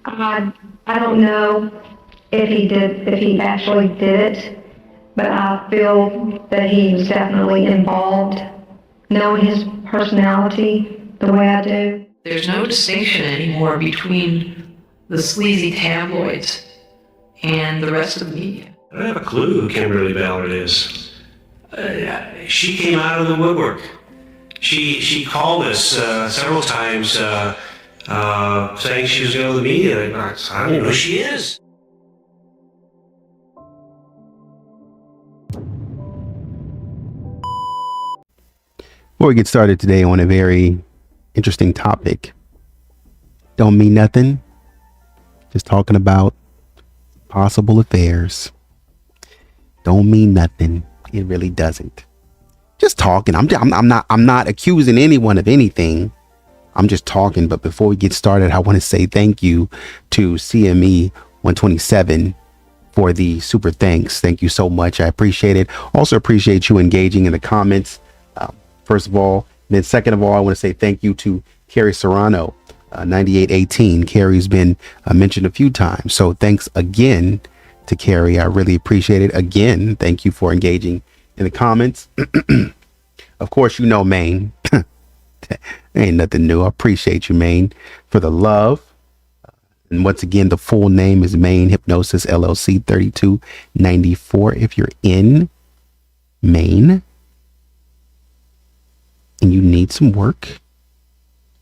I don't know if he actually did it, but I feel that he was definitely involved, knowing his personality the way I do. There's no distinction anymore between the sleazy tabloids and the rest of the media. I don't have a clue who Kimberly Ballard is. She came out of the woodwork. She called us several times saying she was going to the media. I don't even know who she is. Before we get started today on a very interesting topic, don't mean nothing, just talking about possible affairs. Don't mean nothing. It really doesn't. Just talking. I'm not accusing anyone of anything. I'm just talking. But before we get started, I want to say thank you to CME 127 for the super thanks. Thank you so much. I appreciate it. Also appreciate you engaging in the comments. First of all, and then second of all, I want to say thank you to Carrie Serrano, 9818. Carrie's been mentioned a few times. So thanks again to Carrie. I really appreciate it. Again, thank you for engaging in the comments. Of course, you know, Maine. Ain't nothing new. I appreciate you, Maine, for the love. And once again, the full name is Maine Hypnosis LLC 3294. If you're in Maine and you need some work,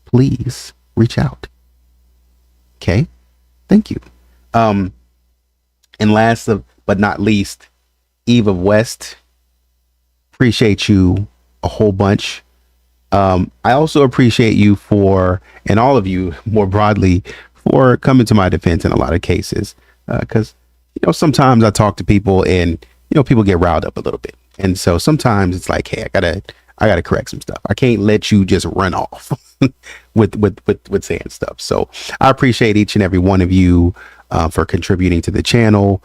please reach out. Okay. Thank you. And last but not least, Eve of West. Appreciate you a whole bunch. I also appreciate you for, and all of you more broadly, for coming to my defense in a lot of cases. Because, sometimes I talk to people and, people get riled up a little bit. And so sometimes it's like, hey, I gotta correct some stuff. I can't let you just run off with saying stuff. So I appreciate each and every one of you for contributing to the channel,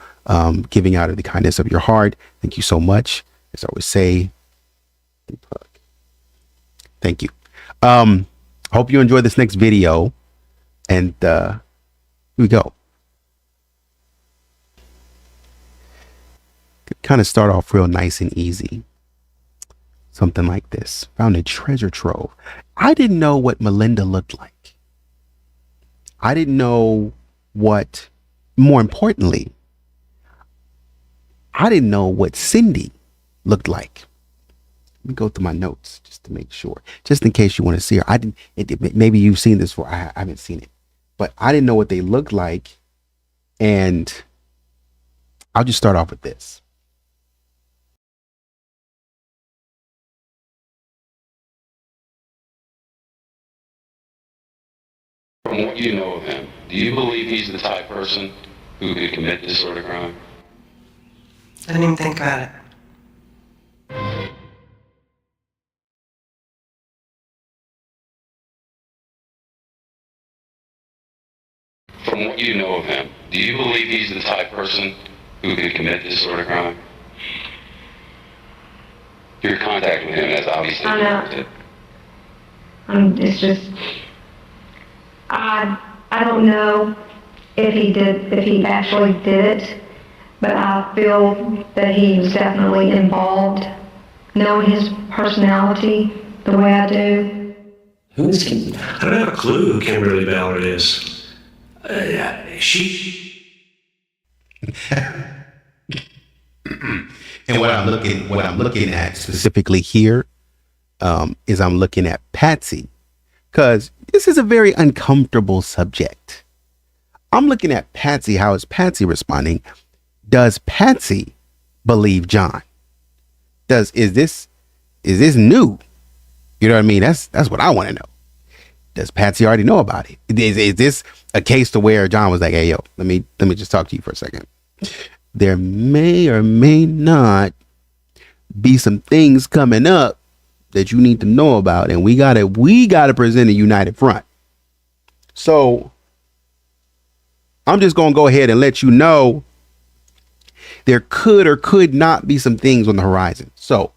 giving out of the kindness of your heart. Thank you so much. As I always say, thank you. Hope you enjoy this next video. And here we go. Kind of start off real nice and easy. Something like this. Found a treasure trove. I didn't know what Melinda looked like. I didn't know what, more importantly, I didn't know what Cindy looked like. Let me go through my notes just to make sure, just in case you want to see her. Maybe you've seen this before. I haven't seen it, but I didn't know what they looked like. And I'll just start off with this. From what you know of him, do you believe he's the type of person who could commit this sort of crime? I didn't even think about it. From what you know of him, do you believe he's the type of person who could commit this sort of crime? Your contact with him has obviously been limited. It's just, I don't know if he actually did it, but I feel that he was definitely involved, knowing his personality the way I do. Who's Kimberly? I don't have a clue who Kimberly Ballard is. And what I'm looking at specifically here is I'm looking at Patsy, because this is a very uncomfortable subject. I'm looking at Patsy. How is Patsy responding? Does Patsy believe John? Is this new? You know what I mean? That's what I want to know. Does Patsy already know about it? Is this a case to where John was like, hey, yo, let me just talk to you for a second. There may or may not be some things coming up that you need to know about, and we gotta present a united front. So I'm just gonna go ahead and let you know there could or could not be some things on the horizon. So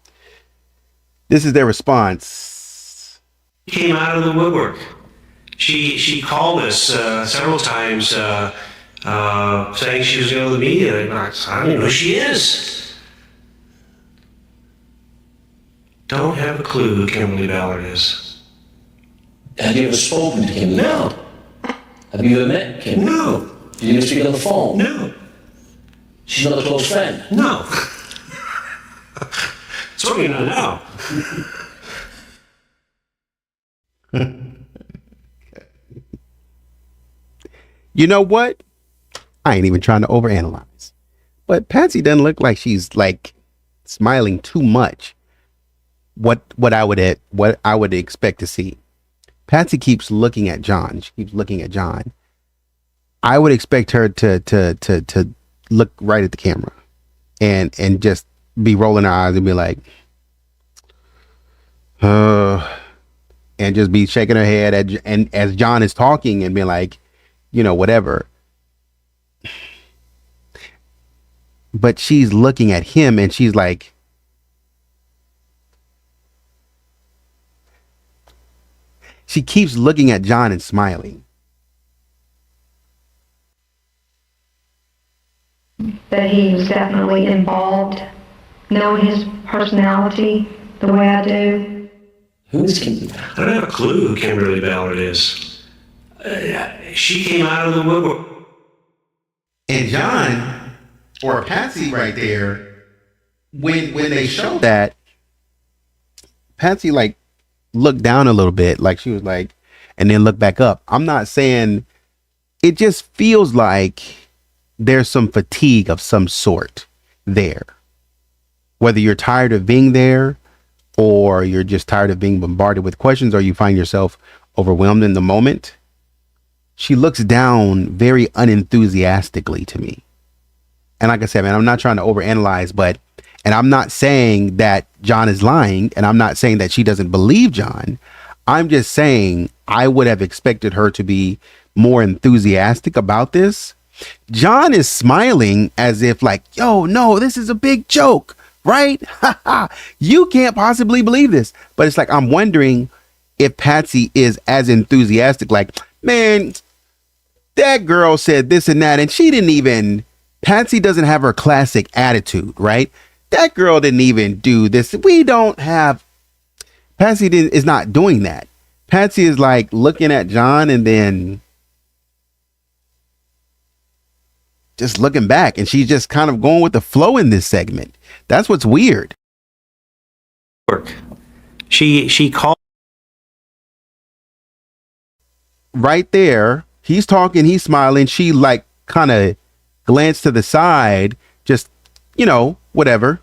this is their response. Came out of the woodwork. She called us several times saying she was going to the media. I don't even know who she is. Don't have a clue who Kimberly Ballard is. Have you ever spoken to Kimberly? No. Have you ever met Kimberly? No. Did you ever speak on the phone? No. She's not a close friend. No. Certainly not now. You know what? I ain't even trying to overanalyze. But Patsy doesn't look like she's like smiling too much. What I would expect to see. Patsy keeps looking at John. She keeps looking at John. I would expect her to look right at the camera and just be rolling her eyes and be like, and just be shaking her head and as John is talking and be like, you know, whatever. But she's looking at him and she's like, she keeps looking at John and smiling. That he was definitely involved, knowing his personality the way I do. Who is Kimberly? I don't have a clue who Kimberly Ballard is. She came out of the woodwork. And John or Patsy right there, when they showed that, Patsy like looked down a little bit, like she was like, and then looked back up. I'm not saying, it just feels like there's some fatigue of some sort there. Whether you're tired of being there or you're just tired of being bombarded with questions or you find yourself overwhelmed in the moment. She looks down very unenthusiastically to me. And like I said, man, I'm not trying to overanalyze, and I'm not saying that John is lying, and I'm not saying that she doesn't believe John. I'm just saying I would have expected her to be more enthusiastic about this. John is smiling as if like, yo, no, this is a big joke, right? You can't possibly believe this. But it's like, I'm wondering if Patsy is as enthusiastic, like, man, that girl said this and that, and she didn't even, Patsy doesn't have her classic attitude, right? That girl didn't even do this. We don't have, Patsy is not doing that. Patsy is like looking at John and then just looking back, and she's just kind of going with the flow in this segment. That's what's weird. She called right there. He's talking, he's smiling. She like kind of glanced to the side, just, you know, whatever.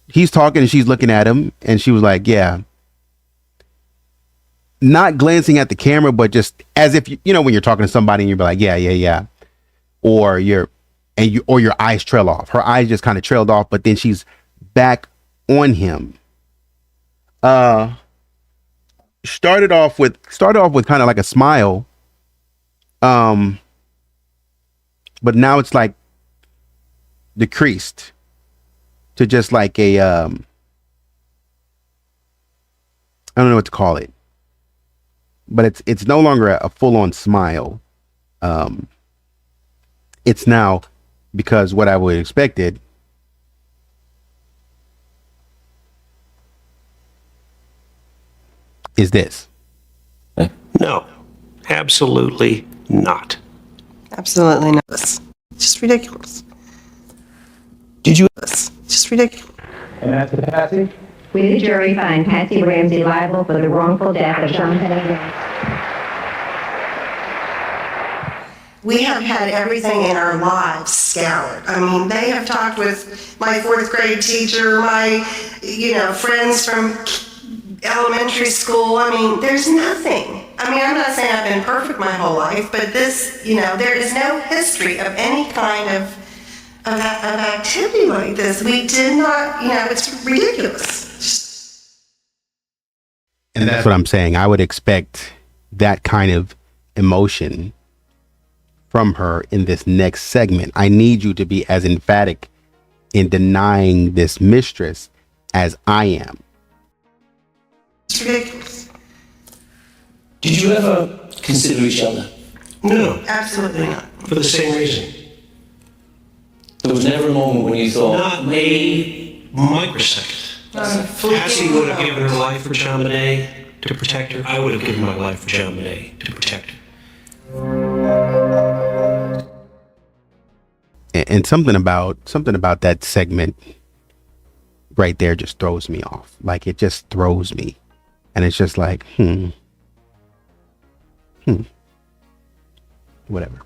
He's talking and she's looking at him, and she was like, yeah. Not glancing at the camera, but just as if, you know, when you're talking to somebody and you're like, yeah. Or your eyes trail off. Her eyes just kind of trailed off, but then she's back on him. Started off with kind of like a smile. But now it's like decreased to just like a, I don't know what to call it, but it's no longer a full-on smile. It's now, because what I would have expected is this. No, absolutely not. Absolutely not. It's just ridiculous. Did you? It's just ridiculous. And after Patsy? We, the jury, find Patsy Ramsey liable for the wrongful death of JonBenet Ramsey. We have had everything in our lives scoured. I mean, they have talked with my fourth grade teacher, my, friends from elementary school. I mean, there's nothing. I mean, I'm not saying I've been perfect my whole life, but this, there is no history of any kind of activity like this. We did not, it's ridiculous. And that's what I'm saying. I would expect that kind of emotion from her in this next segment. I need you to be as emphatic in denying this mistress as I am. It's ridiculous. Did you ever consider each other? No, Absolutely not. for the same reason. There was never a moment when you thought, Not a microsecond. Patsy would have given her life for JonBenet to protect her. I would have given my life for JonBenet to protect her. And something about that segment right there just throws me off. Like, it just throws me. And it's just like, whatever.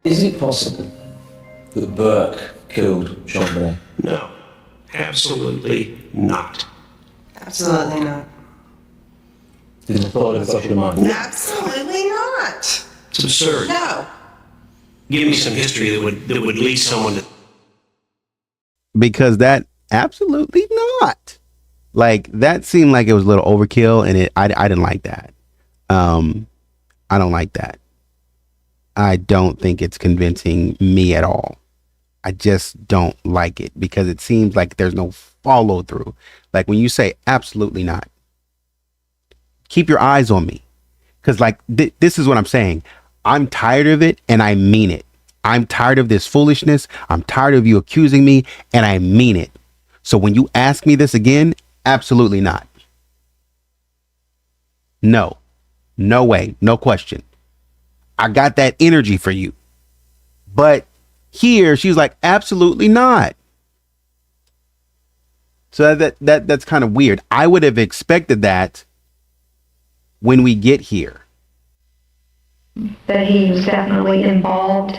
is it possible that Burke killed JonBenet? No, absolutely not. Absolutely not. Did the thought ever cross your mind? Absolutely not. It's absurd. No. Give me some history that would lead someone to. Because that absolutely not. Like, that seemed like it was a little overkill, and I didn't like that. I don't like that. I don't think it's convincing me at all. I just don't like it because it seems like there's no follow through. Like, when you say absolutely not, keep your eyes on me. Because like, this is what I'm saying. I'm tired of it, and I mean it. I'm tired of this foolishness. I'm tired of you accusing me, and I mean it. So when you ask me this again, absolutely not. No. No way. No question. I got that energy for you. But here she's like, absolutely not. So that's kind of weird. I would have expected that when we get here. That he was definitely involved,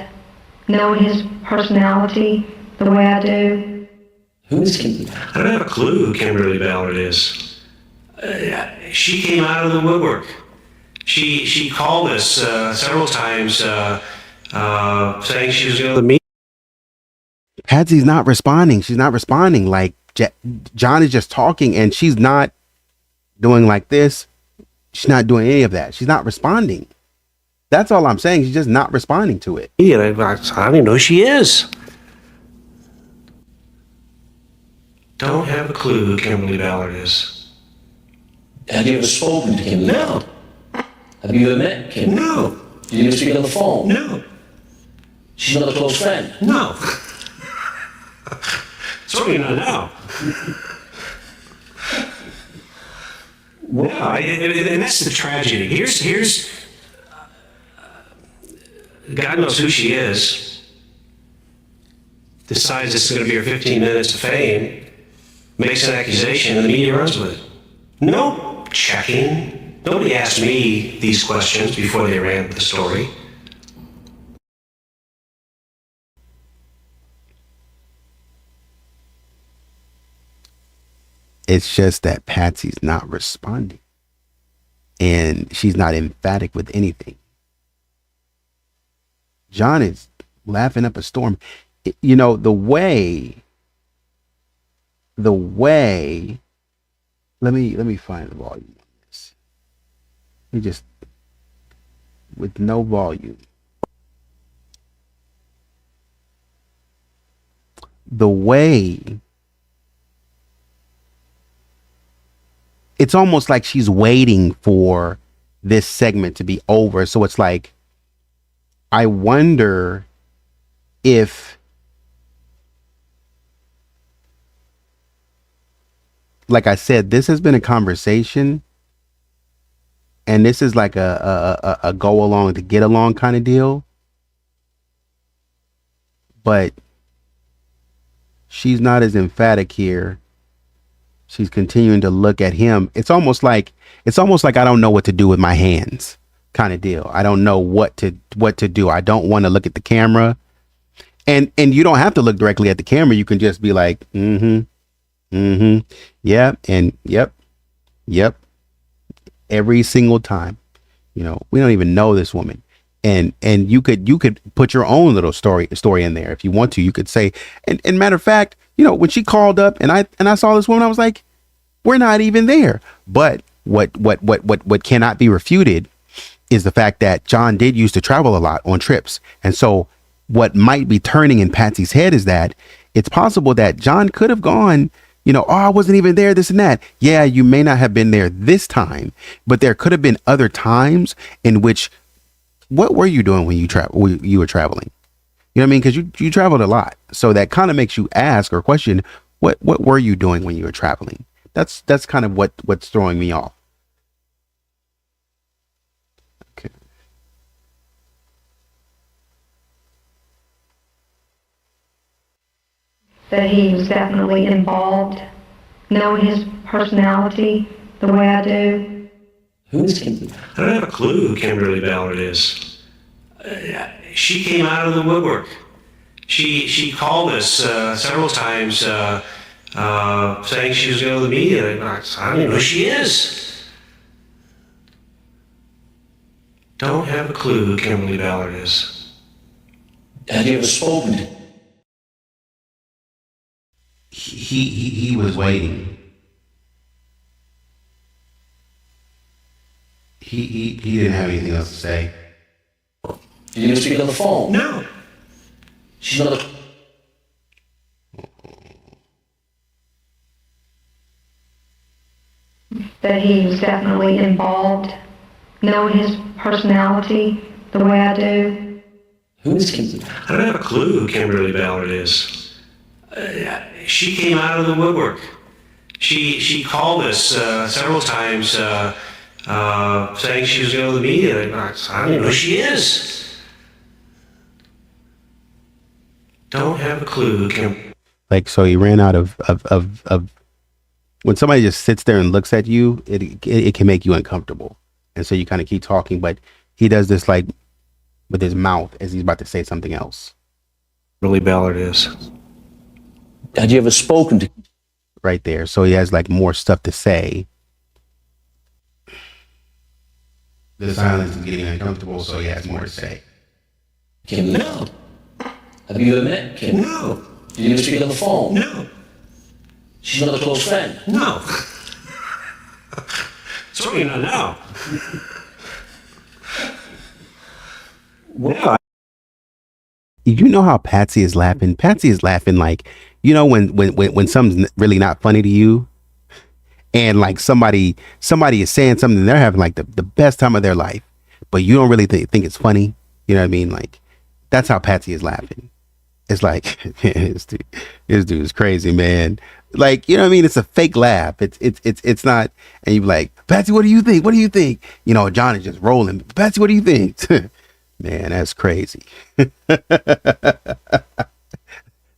knowing his personality the way I do. Who is Kimberly? I don't have a clue who Kimberly Ballard is. She came out of the woodwork. She called us several times saying she was going to meet. Patsy's not responding. She's not responding. Like, John is just talking, and she's not doing like this. She's not doing any of that. She's not responding. That's all I'm saying. She's just not responding to it. Yeah, I don't even know who she is. Don't have a clue who Kimberly Ballard is. Have you ever spoken to Kimberly? No. Have you ever met Kimberly? No. Did you ever speak on the phone? No. She's not a close friend? No. Certainly not now. No, and that's the tragedy. Here's God knows who she is. Decides this is going to be her 15 minutes of fame, makes an accusation, and the media runs with it. No checking. Nobody asked me these questions before they ran with the story. It's just that Patsy's not responding, and she's not emphatic with anything. John is laughing up a storm. You know, the way, let me find the volume on this. Let me just, with no volume. The way, it's almost like she's waiting for this segment to be over. So it's like, I wonder if, like I said, this has been a conversation, and this is like a go along to get along kind of deal. But she's not as emphatic here. She's continuing to look at him. It's almost like I don't know what to do with my hands kind of deal. I don't know what to do. I don't want to look at the camera. And you don't have to look directly at the camera. You can just be like, yeah, and yep. Every single time. You know, we don't even know this woman. And you could put your own little story in there if you want to. You could say, and matter of fact, you know, when she called up and I saw this woman, I was like, we're not even there. But what cannot be refuted is the fact that John did used to travel a lot on trips. And so what might be turning in Patsy's head is that it's possible that John could have gone Oh, I wasn't even there, this and that. Yeah, you may not have been there this time, but there could have been other times in which, what were you doing when you were traveling? You know what I mean? Because you traveled a lot. So that kind of makes you ask or question, what were you doing when you were traveling? That's kind of what's throwing me off. Okay. That he was definitely involved, knowing his personality the way I do. Who is Kimberly? I don't have a clue who Kimberly Ballard is. She came out of the woodwork. She called us several times saying she was going to the media. I don't even know who she is. Don't have a clue who Kimberly Ballard is. Have you ever spoken to him? He was waiting. He didn't have anything else to say. Did you ever speak on the phone? No. She's not a... That he was definitely involved, knowing his personality the way I do. Who is Kimberly? I don't have a clue who Kimberly Ballard is. She came out of the woodwork. She called us several times saying she was going to the media. I don't even know who she is. Don't have a clue who Kim. Like, so he ran out of when somebody just sits there and looks at you, it can make you uncomfortable. And so you kind of keep talking, but he does this like with his mouth as he's about to say something else. Kimberly Ballard is. Had you ever spoken to... Right there. So he has like more stuff to say. The silence is getting uncomfortable, so he has more to say. Kimberly? No. Have you ever met Kimberly? No. Did you ever speak on the phone? No. She's not a close friend? No. Certainly not now. No. You know how Patsy is laughing? Patsy is laughing like, when something's really not funny to you, and like somebody is saying something, and they're having like the best time of their life, but you don't really think it's funny. You know what I mean? Like, that's how Patsy is laughing. It's like, man, this dude is crazy, man. Like, you know what I mean? It's a fake laugh. It's not. And you're like, Patsy, what do you think? What do you think? John is just rolling. Patsy, what do you think? Man, that's crazy.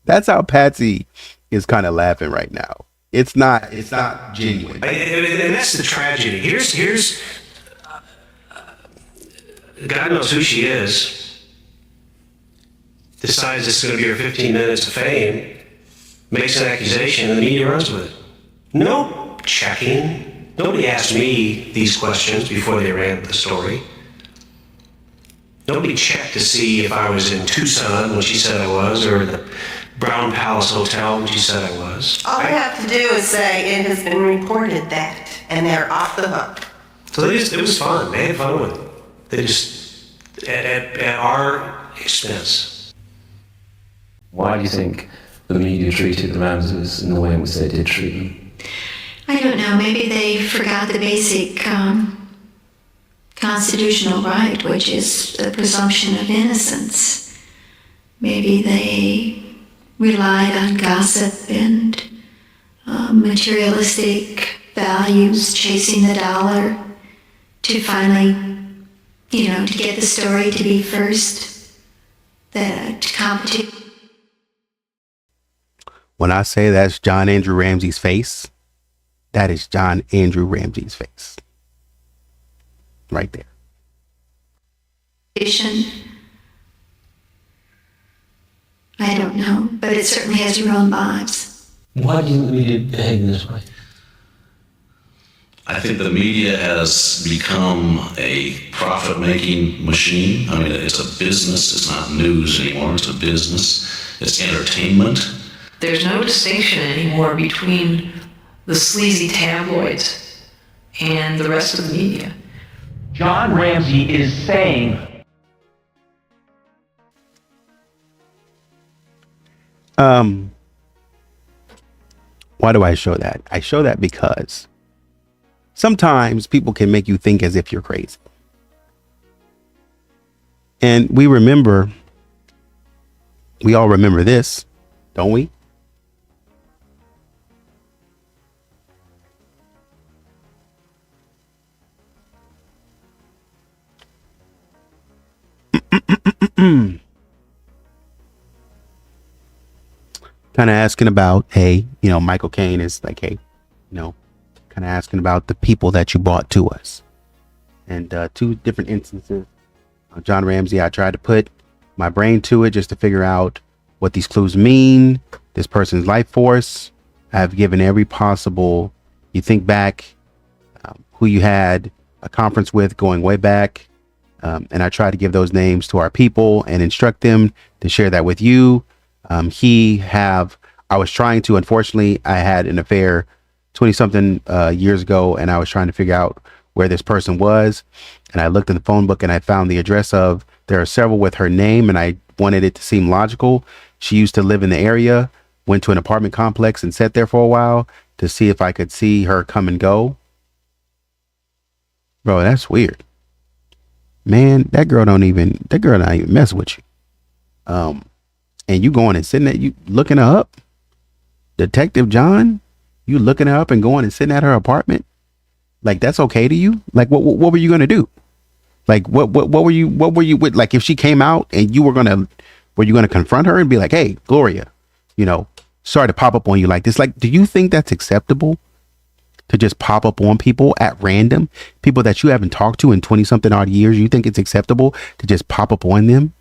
That's how Patsy is kind of laughing right now. It's not genuine. And that's the tragedy. Here's God knows who she is. Decides it's going to be her 15 minutes of fame, makes an accusation, and the media runs with it. No checking. Nobody asked me these questions before they ran the story. Nobody checked to see if I was in Tucson when she said I was, or the Brown Palace Hotel when she said I was. All they have to do is say, it has been reported that, and they're off the hook. So it was fun. They had fun with it. They just, at our expense. Why do you think the media treated the Ramseys in the way in which they did treat them? I don't know. Maybe they forgot the basic constitutional right, which is the presumption of innocence. Maybe they relied on gossip and materialistic values, chasing the dollar to finally, to get the story to be first, to compete. When I say that's John Andrew Ramsey's face, that is John Andrew Ramsey's face. Right there. I don't know, but it certainly has your own vibes. Why do you think the media behave in this way? I think the media has become a profit-making machine. I mean, it's a business. It's not news anymore. It's a business. It's entertainment. There's no distinction anymore between the sleazy tabloids and the rest of the media. John Ramsey is saying... Why do I show that? I show that because sometimes people can make you think as if you're crazy. And we all remember this, don't we? Kind of asking about, hey, Michael Caine is like, hey, kind of asking about the people that you brought to us. And two different instances. John Ramsey, I tried to put my brain to it just to figure out what these clues mean, this person's life force. I have given every possible, you think back, who you had a conference with going way back. And I try to give those names to our people and instruct them to share that with you. I was trying to, unfortunately, I had an affair 20 something years ago, and I was trying to figure out where this person was. And I looked in the phone book and I found the address there are several with her name, and I wanted it to seem logical. She used to live in the area, went to an apartment complex and sat there for a while to see if I could see her come and go. Bro, that's weird. Man, that girl not even mess with you. And you going and sitting there, you looking her up. Detective John, you looking her up and going and sitting at her apartment. Like, that's okay to you? Like, what were you going to do? Like, what were you with? Like, if she came out and were you going to confront her and be like, hey, Gloria, sorry to pop up on you like this. Like, do you think that's acceptable to just pop up on people at random, people that you haven't talked to in 20 something odd years? You think it's acceptable to just pop up on them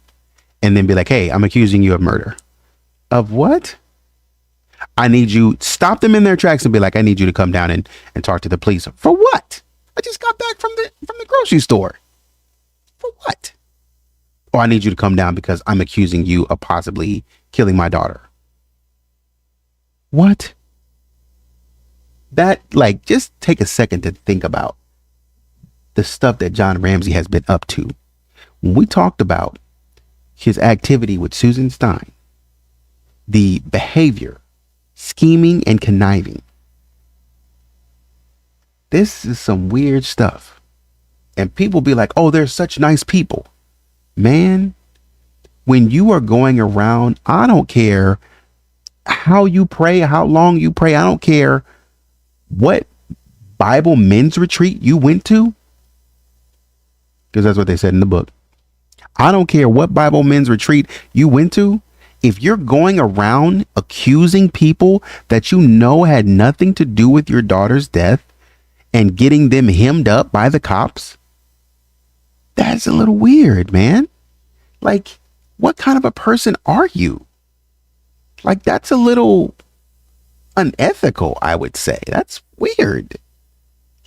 and then be like, hey, I'm accusing you of murder? Of what? I need you, stop them in their tracks and be like, I need you to come down and talk to the police. For what? I just got back from the grocery store. For what? Or I need you to come down because I'm accusing you of possibly killing my daughter. What? That, like, just take a second to think about the stuff that John Ramsey has been up to. When we talked about his activity with Susan Stein, the behavior, scheming and conniving, this is some weird stuff. And people be like, oh, they're such nice people. Man, when you are going around, I don't care how you pray, how long you pray. I don't care what Bible men's retreat you went to, because that's what they said in the book. I don't care what Bible men's retreat you went to. If you're going around accusing people that you know had nothing to do with your daughter's death and getting them hemmed up by the cops, that's a little weird, man. Like, what kind of a person are you? Like, that's a little unethical, I would say. That's weird.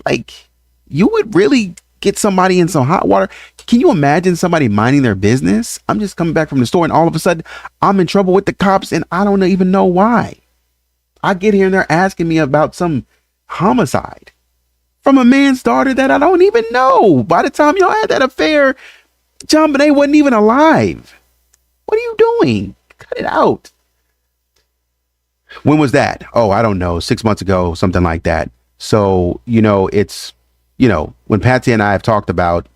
Like, you would really get somebody in some hot water. Can you imagine somebody minding their business? I'm just coming back from the store and all of a sudden I'm in trouble with the cops and I don't even know why. I get here and they're asking me about some homicide from a man's daughter that I don't even know. By the time y'all had that affair, JonBenet wasn't even alive. What are you doing? Cut it out. When was that? Oh, I don't know. 6 months ago, something like that. So, it's, when Patsy and I have talked about,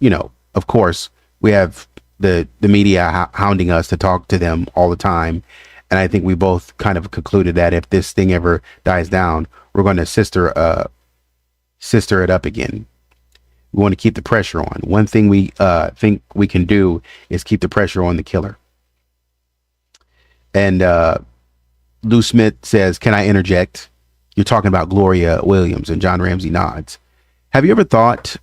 of course, we have the media hounding us to talk to them all the time. And I think we both kind of concluded that if this thing ever dies down, we're going to sister it up again. We want to keep the pressure on. One thing we think we can do is keep the pressure on the killer. And Lou Smith says, can I interject? You're talking about Gloria Williams, and John Ramsey nods. Have you ever thought,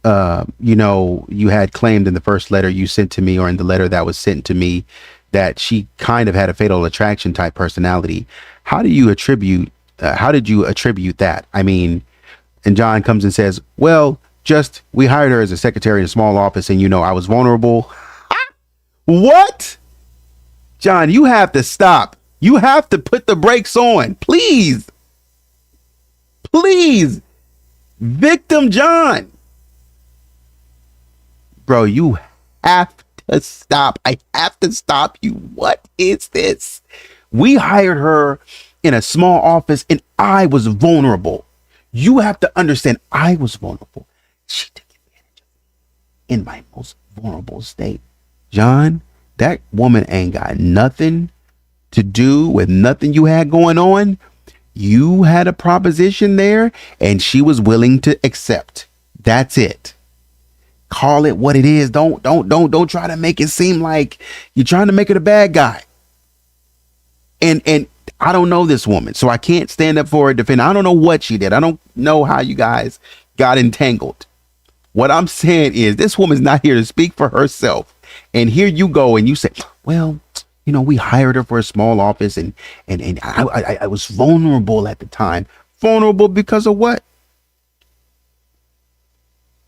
you had claimed in the first letter you sent to me, or in the letter that was sent to me, that she kind of had a fatal attraction type personality? How did you attribute that? I mean, and John comes and says, well, we hired her as a secretary in a small office, and I was vulnerable. What? John, you have to stop. You have to put the brakes on. Please. Please. Victim John. Bro, you have to stop. I have to stop you. What is this? We hired her in a small office and I was vulnerable. You have to understand I was vulnerable. She took advantage of me in my most vulnerable state. John, that woman ain't got nothing to do with nothing you had going on. You had a proposition there and she was willing to accept. That's it. Call it what it is. Don't try to make it seem like you're trying to make it a bad guy. And I don't know this woman, so I can't stand up for her defend. I don't know what she did. I don't know how you guys got entangled. What I'm saying is this woman's not here to speak for herself. And here you go and you say, well, you know, we hired her for a small office and I was vulnerable at the time. Vulnerable because of what?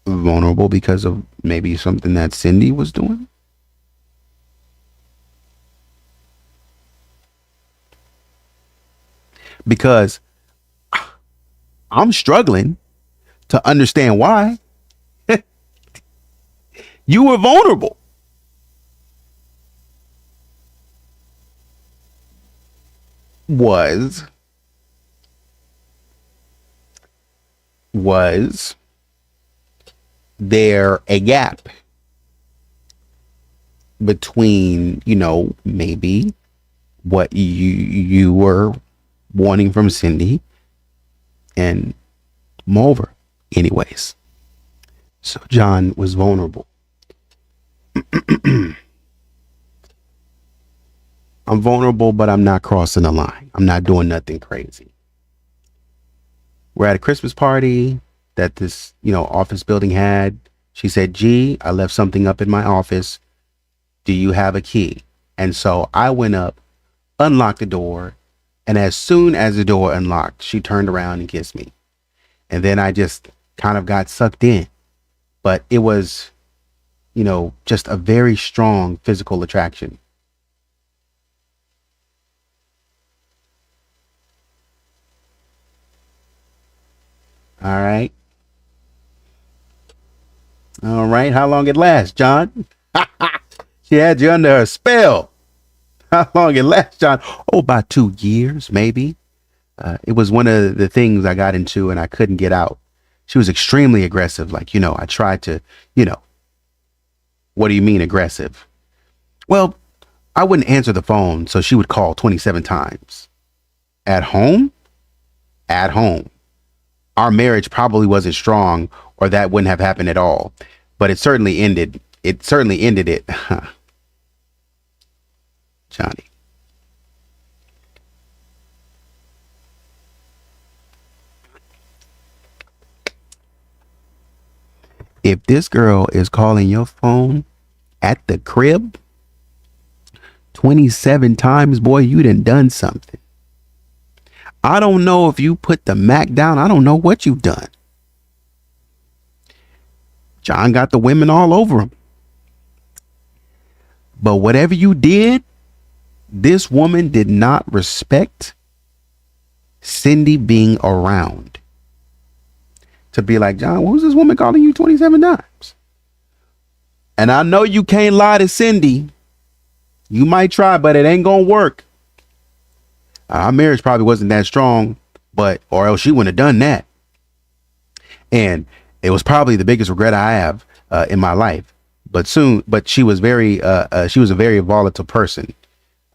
Vulnerable because of maybe something that Cindy was doing. Because I'm struggling to understand why. You were vulnerable. Was there a gap between, you know, maybe what you were wanting from Cindy and Mulver? Anyways, so John was vulnerable. I'm vulnerable, but I'm not crossing the line. I'm not doing nothing crazy. We're at a Christmas party that this, you know, office building had. She said, gee, I left something up in my office. Do you have a key? And so I went up, unlocked the door. And as soon as the door unlocked, she turned around and kissed me. And then I just kind of got sucked in. But it was, you know, just a very strong physical attraction. All right. All right. How long it lasts, John? She had you under her spell. How long it lasts, John? Oh, about 2 years, maybe. It was one of the things I got into and I couldn't get out. She was extremely aggressive. Like, you know, I tried to, you know, what do you mean aggressive? Well, I wouldn't answer the phone, so she would call 27 times. At home? At home. Our marriage probably wasn't strong or that wouldn't have happened at all. But it certainly ended. It certainly ended it. Johnny. If this girl is calling your phone at the crib 27 times, boy, you done something. I don't know if you put the Mac down. I don't know what you've done. John got the women all over him. But whatever you did, this woman did not respect Cindy being around. To be like, John, who's this woman calling you 27 times? And I know you can't lie to Cindy. You might try, but it ain't gonna work. Our marriage probably wasn't that strong, but or else she wouldn't have done that. And it was probably the biggest regret I have in my life. But she was she was a very volatile person.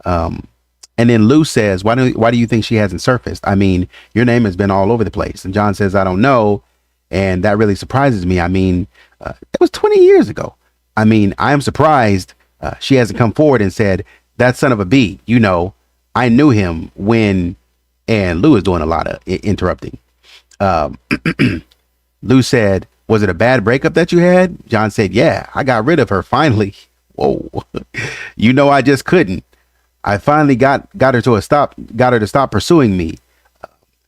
And then Lou says, why do you think she hasn't surfaced? I mean, your name has been all over the place. And John says, I don't know. And that really surprises me. I mean, it was 20 years ago. I mean, I am surprised she hasn't come forward and said, that son of a B, you know, I knew him when, and Lou is doing a lot of interrupting. Lou said, was it a bad breakup that you had? John said, yeah, I got rid of her finally. Whoa. You know, I just couldn't. I finally got her to stop pursuing me.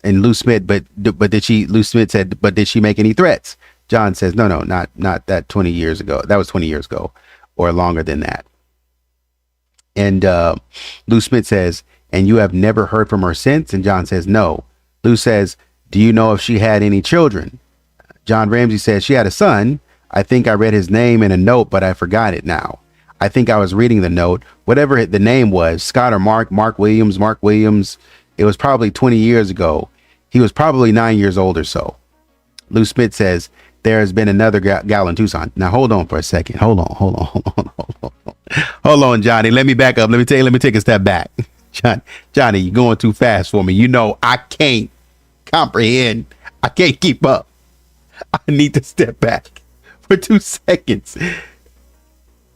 And Lou Smith, Lou Smith said, but did she make any threats? John says, no, not that 20 years ago. That was 20 years ago or longer than that. And Lou Smith says, and you have never heard from her since? And John says, no. Lou says, do you know if she had any children? John Ramsey says she had a son. I think I read his name in a note, but I forgot it now. I think I was reading the note, whatever the name was, Scott or Mark Williams. It was probably 20 years ago. He was probably 9 years old or so. Lou Smith says, there has been another gal in Tucson. Now, hold on for a second. Hold on, Johnny. Let me back up. Let me take a step back. Johnny, you're going too fast for me. You know, I can't comprehend. I can't keep up. I need to step back for 2 seconds.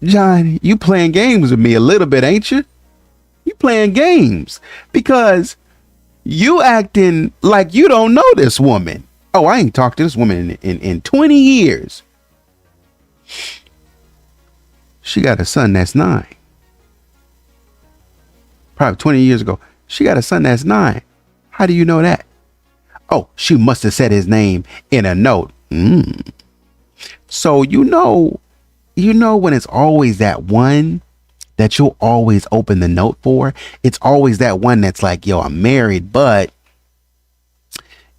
John, you playing games with me a little bit, ain't you? You playing games because you acting like you don't know this woman. Oh, I ain't talked to this woman in 20 years. She got a son that's 9. Probably 20 years ago. She got a son that's 9. How do you know that? Oh, she must have said his name in a note. So you know when it's always that one that you'll always open the note for. It's always that one that's like, yo, I'm married, but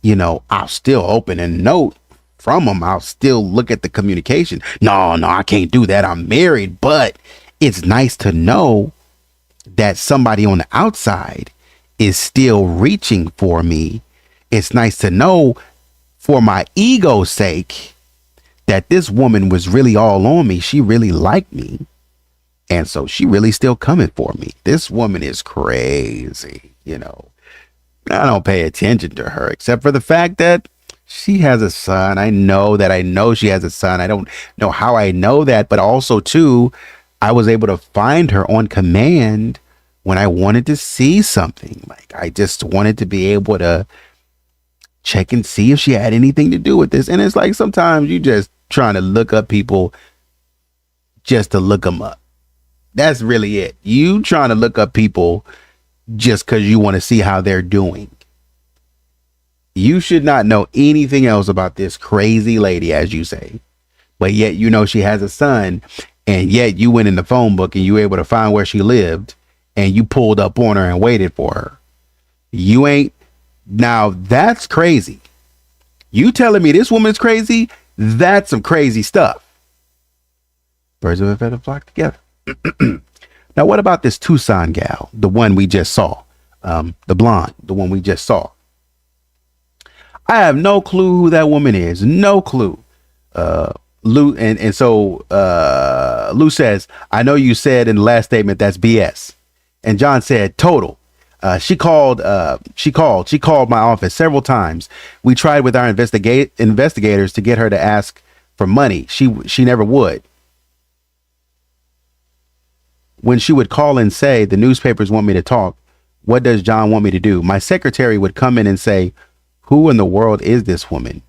you know, I'll still open a note from him. I'll still look at the communication. No, I can't do that. I'm married, but it's nice to know that somebody on the outside is still reaching for me. It's nice to know for my ego's sake that this woman was really all on me. She really liked me. And so she really still coming for me. This woman is crazy, you know. I don't pay attention to her except for the fact that she has a son. I know she has a son. I don't know how I know that, but also too, I was able to find her on command when I wanted to see something. Like I just wanted to be able to check and see if she had anything to do with this. And it's like sometimes you just trying to look up people just to look them up. That's really it. You trying to look up people just because you want to see how they're doing. You should not know anything else about this crazy lady, as you say, but yet you know she has a son, and yet you went in the phone book and you were able to find where she lived, and you pulled up on her and waited for her. You ain't. Now that's crazy. You telling me this woman's crazy? That's some crazy stuff. Birds of a feather flock together. Now, what about this Tucson gal, the one we just saw, the blonde, the one we just saw? I have no clue who that woman is. No clue. Lou, so Lou says, I know you said in the last statement that's BS. And John said, total. She called my office several times. We tried with our investigators to get her to ask for money. She never would. When she would call and say, the newspapers want me to talk, what does John want me to do? My secretary would come in and say, who in the world is this woman?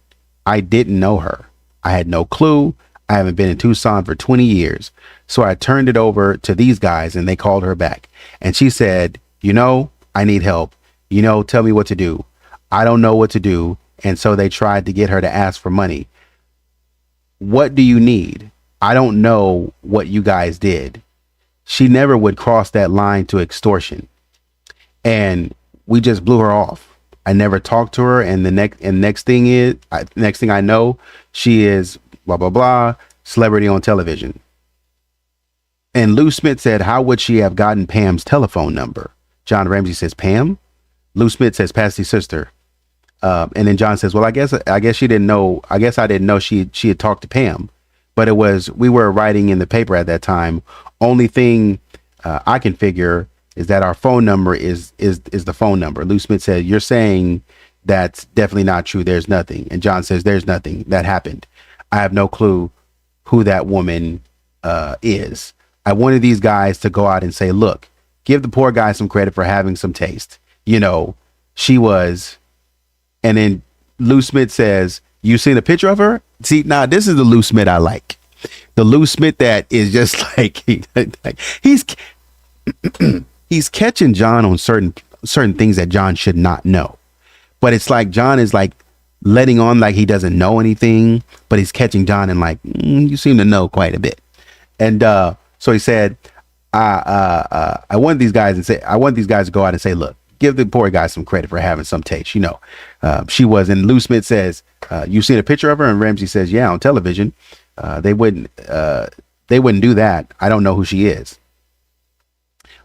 I didn't know her. I had no clue. I haven't been in Tucson for 20 years. So I turned it over to these guys and they called her back. And she said, you know, I need help. You know, tell me what to do. I don't know what to do. And so they tried to get her to ask for money. What do you need? I don't know what you guys did. She never would cross that line to extortion. And we just blew her off. I never talked to her. And the next thing I know, she is blah, blah, blah, celebrity on television. And Lou Smith said, how would she have gotten Pam's telephone number? John Ramsey says, Pam? Lou Smith says, Patsy's sister. And then John says, well, I guess she didn't know. I guess I didn't know she had talked to Pam. But we were writing in the paper at that time. Only thing I can figure is that our phone number is the phone number. Lou Smith said, you're saying that's definitely not true. There's nothing. And John says, there's nothing that happened. I have no clue who that woman is. I wanted these guys to go out and say, look, give the poor guy some credit for having some taste. You know, she was. And then Lou Smith says, you seen a picture of her? See, now this is the Lou Smith I like. The Lou Smith that is just like he's catching John on certain things that John should not know. But it's like John is like letting on like he doesn't know anything, but he's catching John and like, you seem to know quite a bit. And so he said, I want these guys to go out and say, look, give the poor guy some credit for having some taste. You know, she was. And Lou Smith says, you seen a picture of her? And Ramsey says, yeah, on television. They wouldn't do that. I don't know who she is.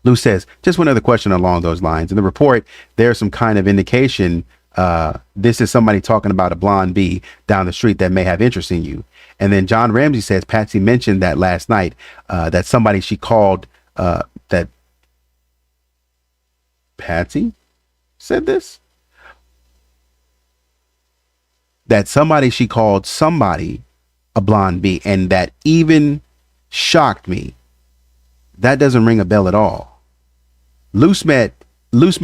Lou says, just one other question along those lines. In the report, there's some kind of indication this is somebody talking about a blonde bee down the street that may have interest in you. And then John Ramsey says, Patsy mentioned that last night, that somebody she called, that Patsy said this? That somebody she called somebody a blonde bee, and that even shocked me. That doesn't ring a bell at all. Lou Smith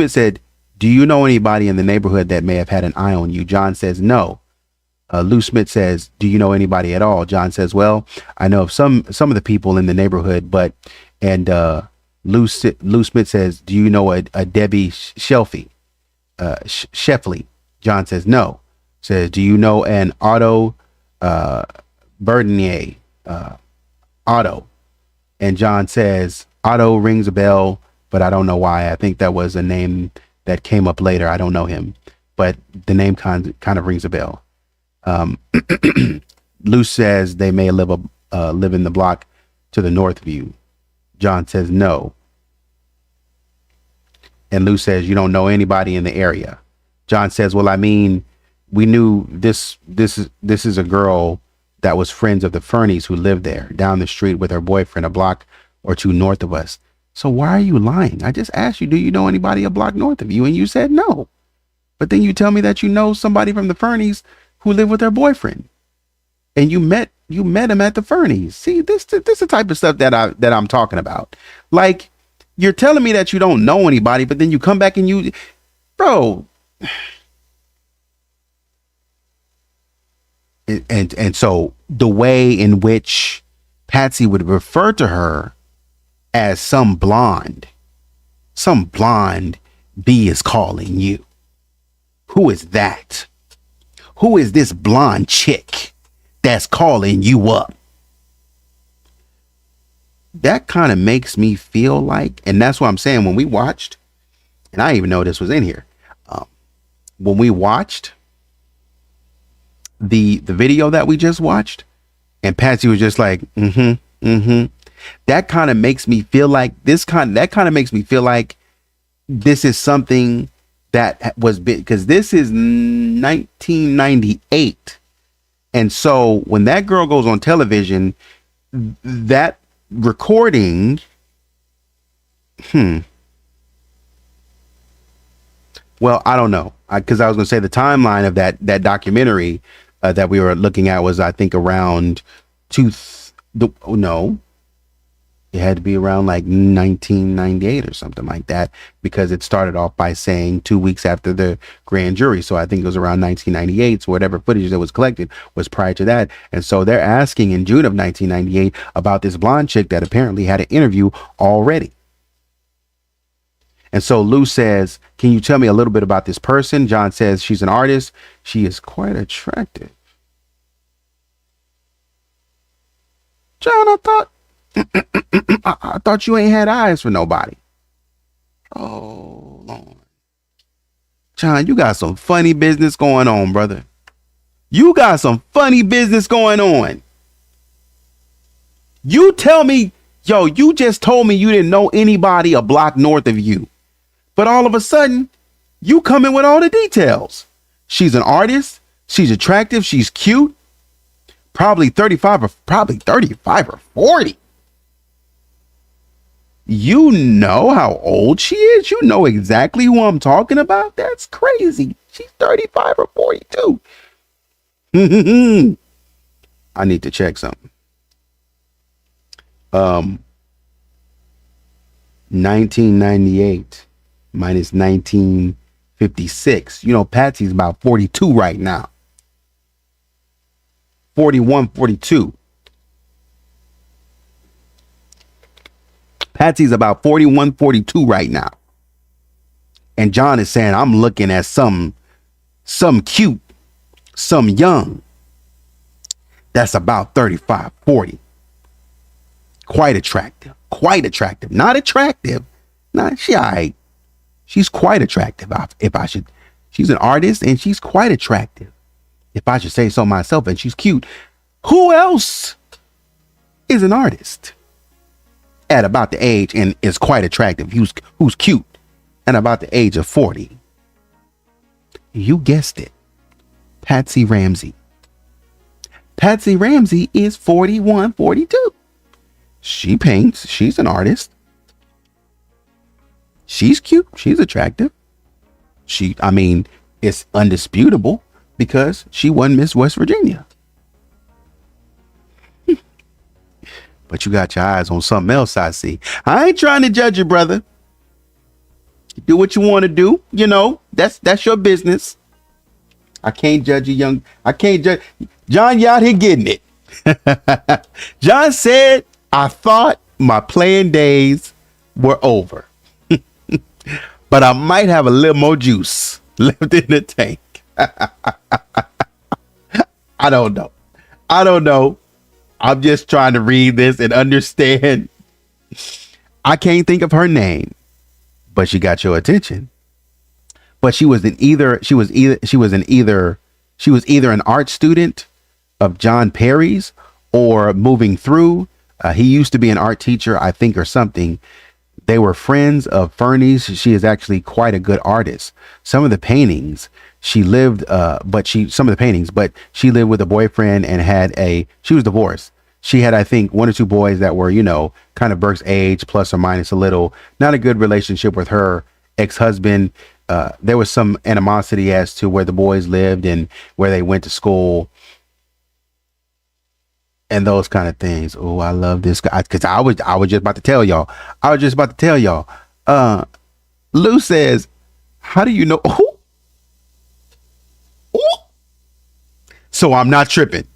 said, do you know anybody in the neighborhood that may have had an eye on you? John says, no. Lou Smith says, do you know anybody at all? John says, well, I know of some of the people in the neighborhood, but, and Lou Smith says, do you know a Debbie Sheffley? John says, no. Says, do you know an Otto Burdenier? Otto. And John says, Otto rings a bell, but I don't know why. I think that was a name that came up later. I don't know him, but the name kind of rings a bell. Lou says they may live in the block to the north of you. John says no. And Lou says, you don't know anybody in the area. John says, well, I mean, we knew this is a girl that was friends of the Fernies who lived there down the street with her boyfriend a block or two north of us. So why are you lying? I just asked you, do you know anybody a block north of you? And you said no. But then you tell me that you know somebody from the Fernies who lived with her boyfriend. And you met him at the Fernies. See, this is the type of stuff that I'm talking about. Like, you're telling me that you don't know anybody, but then you come back and bro. And so the way in which Patsy would refer to her as some blonde bee is calling you. Who is that? Who is this blonde chick that's calling you up? That kind of makes me feel like, and that's what I'm saying, when we watched, and I didn't even know this was in here. When we watched the video that we just watched, and Patsy was just like, that kind of makes me feel like this is something that was big, because this is 1998. And so when that girl goes on television, that recording, well, I don't know, because I was going to say the timeline of that documentary that we were looking at was, I think, around it had to be around like 1998 or something like that, because it started off by saying 2 weeks after the grand jury. So I think it was around 1998. So whatever footage that was collected was prior to that. And so they're asking in June of 1998 about this blonde chick that apparently had an interview already. And so Lou says, can you tell me a little bit about this person? John says, she's an artist. She is quite attractive. John, I thought you ain't had eyes for nobody. Oh, Lord. John, you got some funny business going on, brother. You got some funny business going on. You tell me, you just told me you didn't know anybody a block north of you. But all of a sudden, you come in with all the details. She's an artist. She's attractive. She's cute. Probably 35 or 40. You know how old she is. You know exactly who I'm talking about. That's crazy. She's 35 or 42. I need to check something. 1998 minus 1956. You know, Patsy's about 42 right now. 41, 42. Patsy's about 41, 42 right now. And John is saying, I'm looking at some cute, some young. That's about 35, 40. Quite attractive. Not attractive. She all right. She's quite attractive. She's an artist and she's quite attractive, if I should say so myself, and she's cute. Who else is an artist? at about the age and is quite attractive, who's cute and about the age of 40. You guessed it. Patsy Ramsey. Patsy Ramsey is 41, 42. She paints. She's an artist. She's cute. She's attractive. It's undisputable because she won Miss West Virginia. But you got your eyes on something else, I see. I ain't trying to judge you, brother. Do what you want to do. You know, that's your business. I can't judge you, I can't judge. John, you out here getting it. John said, I thought my playing days were over. But I might have a little more juice left in the tank. I don't know. I'm just trying to read this and understand. I can't think of her name, but she got your attention. But she was either an art student of John Perry's or moving through. He used to be an art teacher, I think, or something. They were friends of Fernie's. She is actually quite a good artist. Some of the paintings she lived, but she lived with a boyfriend and she was divorced. She had, I think, one or two boys that were, kind of Burke's age, plus or minus a little. Not a good relationship with her ex-husband. There was some animosity as to where the boys lived and where they went to school and those kind of things. Oh, I love this guy, because I was just about to tell y'all. Lou says, how do you know? Ooh. So I'm not tripping.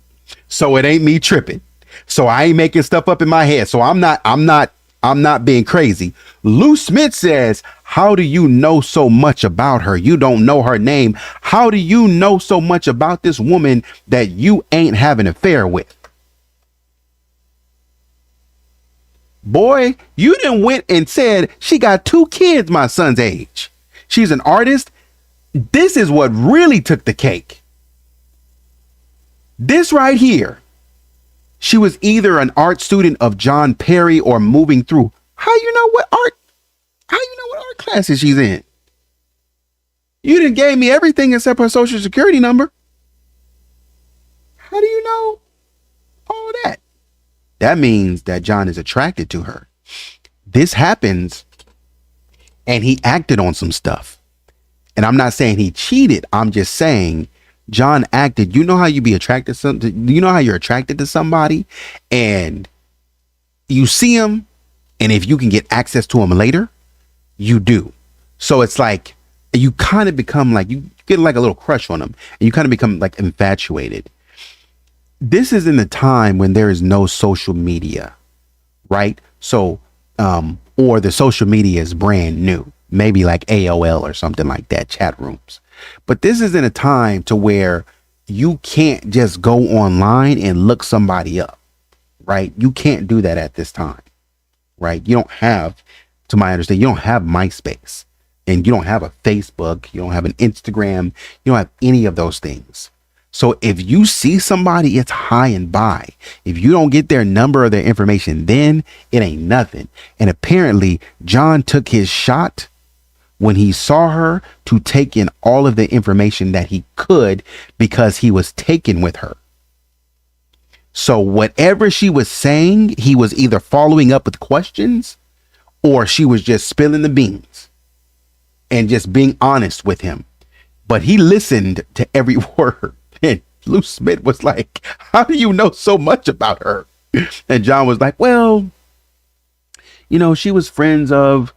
So it ain't me tripping. So I ain't making stuff up in my head. So I'm not being crazy. Lou Smith says, how do you know so much about her? You don't know her name. How do you know so much about this woman that you ain't having an affair with? Boy, you done went and said she got 2 kids my son's age. She's an artist. This is what really took the cake. This right here. She was either an art student of John Perry or moving through. How you know what art classes she's in? You done gave me everything except her social security number. How do you know all that? That means that John is attracted to her. This happens and he acted on some stuff. And I'm not saying he cheated. I'm just saying John acted. You know how you be attracted to you know how you're attracted to somebody and you see him, and if you can get access to him later, you do. So it's like you kind of become like, you get like a little crush on him and you kind of become like infatuated. This is in the time when there is no social media, right? So, or the social media is brand new, maybe like AOL or something like that, chat rooms. But this is in a time to where you can't just go online and look somebody up, right? You can't do that at this time, right? You don't have, to my understanding, you don't have MySpace and you don't have a Facebook, you don't have an Instagram, you don't have any of those things. So if you see somebody, it's high and by. If you don't get their number or their information, then it ain't nothing. And apparently John took his shot when he saw her to take in all of the information that he could because he was taken with her. So whatever she was saying, he was either following up with questions or she was just spilling the beans and just being honest with him. But he listened to every word. And Lou Smith was like, how do you know so much about her? And John was like, well, she was friends of,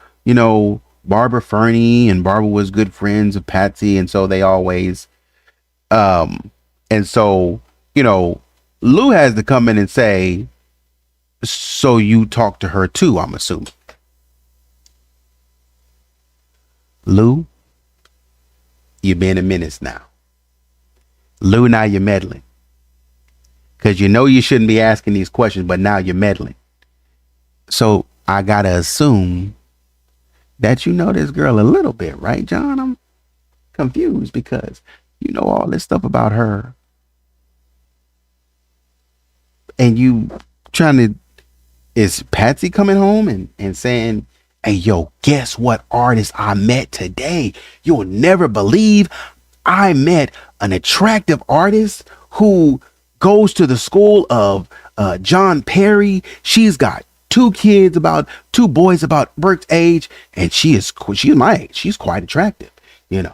Barbara Fernie, and Barbara was good friends of Patsy. And so they always, and so, Lou has to come in and say, so you talked to her too, I'm assuming. Lou, you've been a menace now. Lou, now you're meddling. Because you shouldn't be asking these questions, but now you're meddling. So I got to assume that you know this girl a little bit, right, John? I'm confused because you know all this stuff about her. And you trying to is Patsy coming home and saying, hey, yo, guess what artist I met today? You'll never believe I met an attractive artist who goes to the school of John Perry. She's got two boys about Burke's age, and she's my age. She's quite attractive, and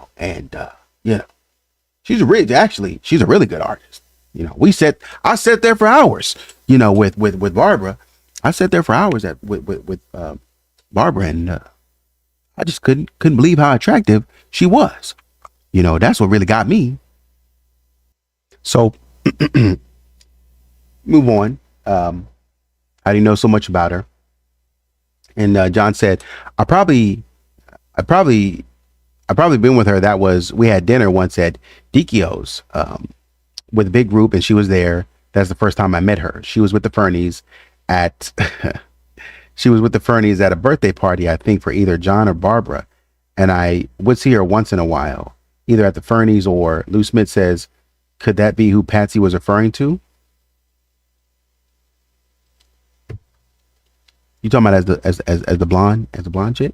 she's a really good artist. I sat there for hours, with Barbara. I sat there for hours with Barbara, and I just couldn't believe how attractive she was. That's what really got me. So move on. How do you know so much about her? And John said, I probably been with her. We had dinner once at Dikio's with a big group, and she was there. That's the first time I met her. She was with the Fernies at a birthday party, I think, for either John or Barbara. And I would see her once in a while, either at the Fernies or Lou Smith says, could that be who Patsy was referring to? You talking about as the blonde chick?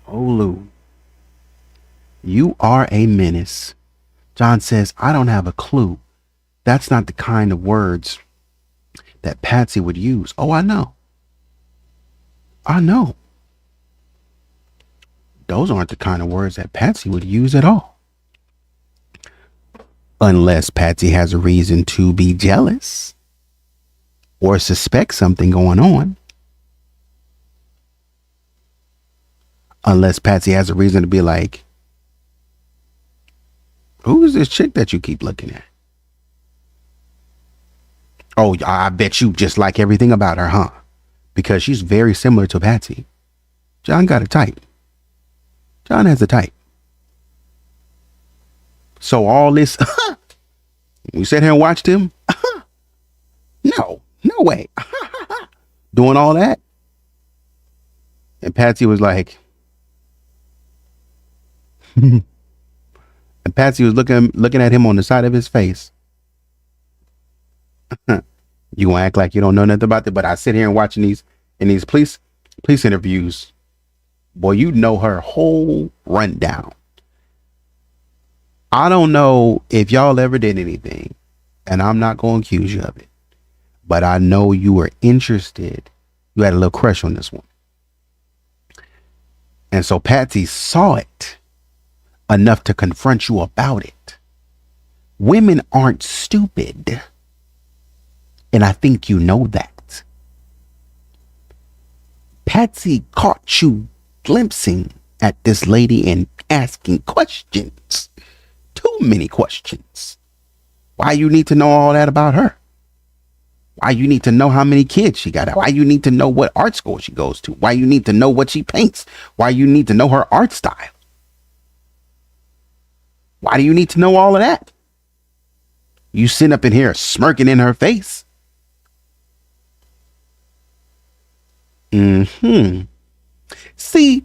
Oh, Lou, you are a menace. John says, I don't have a clue. That's not the kind of words that Patsy would use. Oh, I know. Those aren't the kind of words that Patsy would use at all. Unless Patsy has a reason to be jealous or suspect something going on. Unless Patsy has a reason to be like, who is this chick that you keep looking at? Oh, I bet you just like everything about her, huh? Because she's very similar to Patsy. John got a type. John has a type. So all this, we sat here and watched him. No way. Doing all that. And Patsy was like, and Patsy was looking at him on the side of his face. You gonna act like you don't know nothing about it, but I sit here and watching these police interviews. Boy, you know her whole rundown. I don't know if y'all ever did anything, and I'm not going to accuse you of it, but I know you were interested. You had a little crush on this one. And so Patsy saw it enough to confront you about it. Women aren't stupid. And I think you know that. Patsy caught you glimpsing at this lady and asking questions. Too many questions. Why you need to know all that about her? Why you need to know how many kids she got? Why you need to know what art school she goes to? Why you need to know what she paints? Why you need to know her art style? Why do you need to know all of that? You sit up in here smirking in her face. See,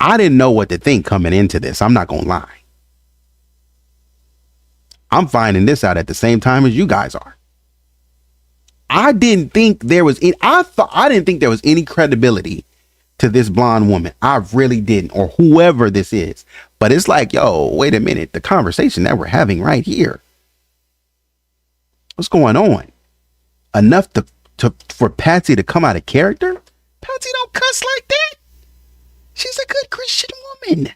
I didn't know what to think coming into this. I'm not going to lie. I'm finding this out at the same time as you guys are. I didn't think there was any credibility to this blonde woman. I really didn't, or whoever this is. But it's like, yo, wait a minute. The conversation that we're having right here. What's going on? Enough for Patsy to come out of character? Patsy don't cuss like that. She's a good Christian woman.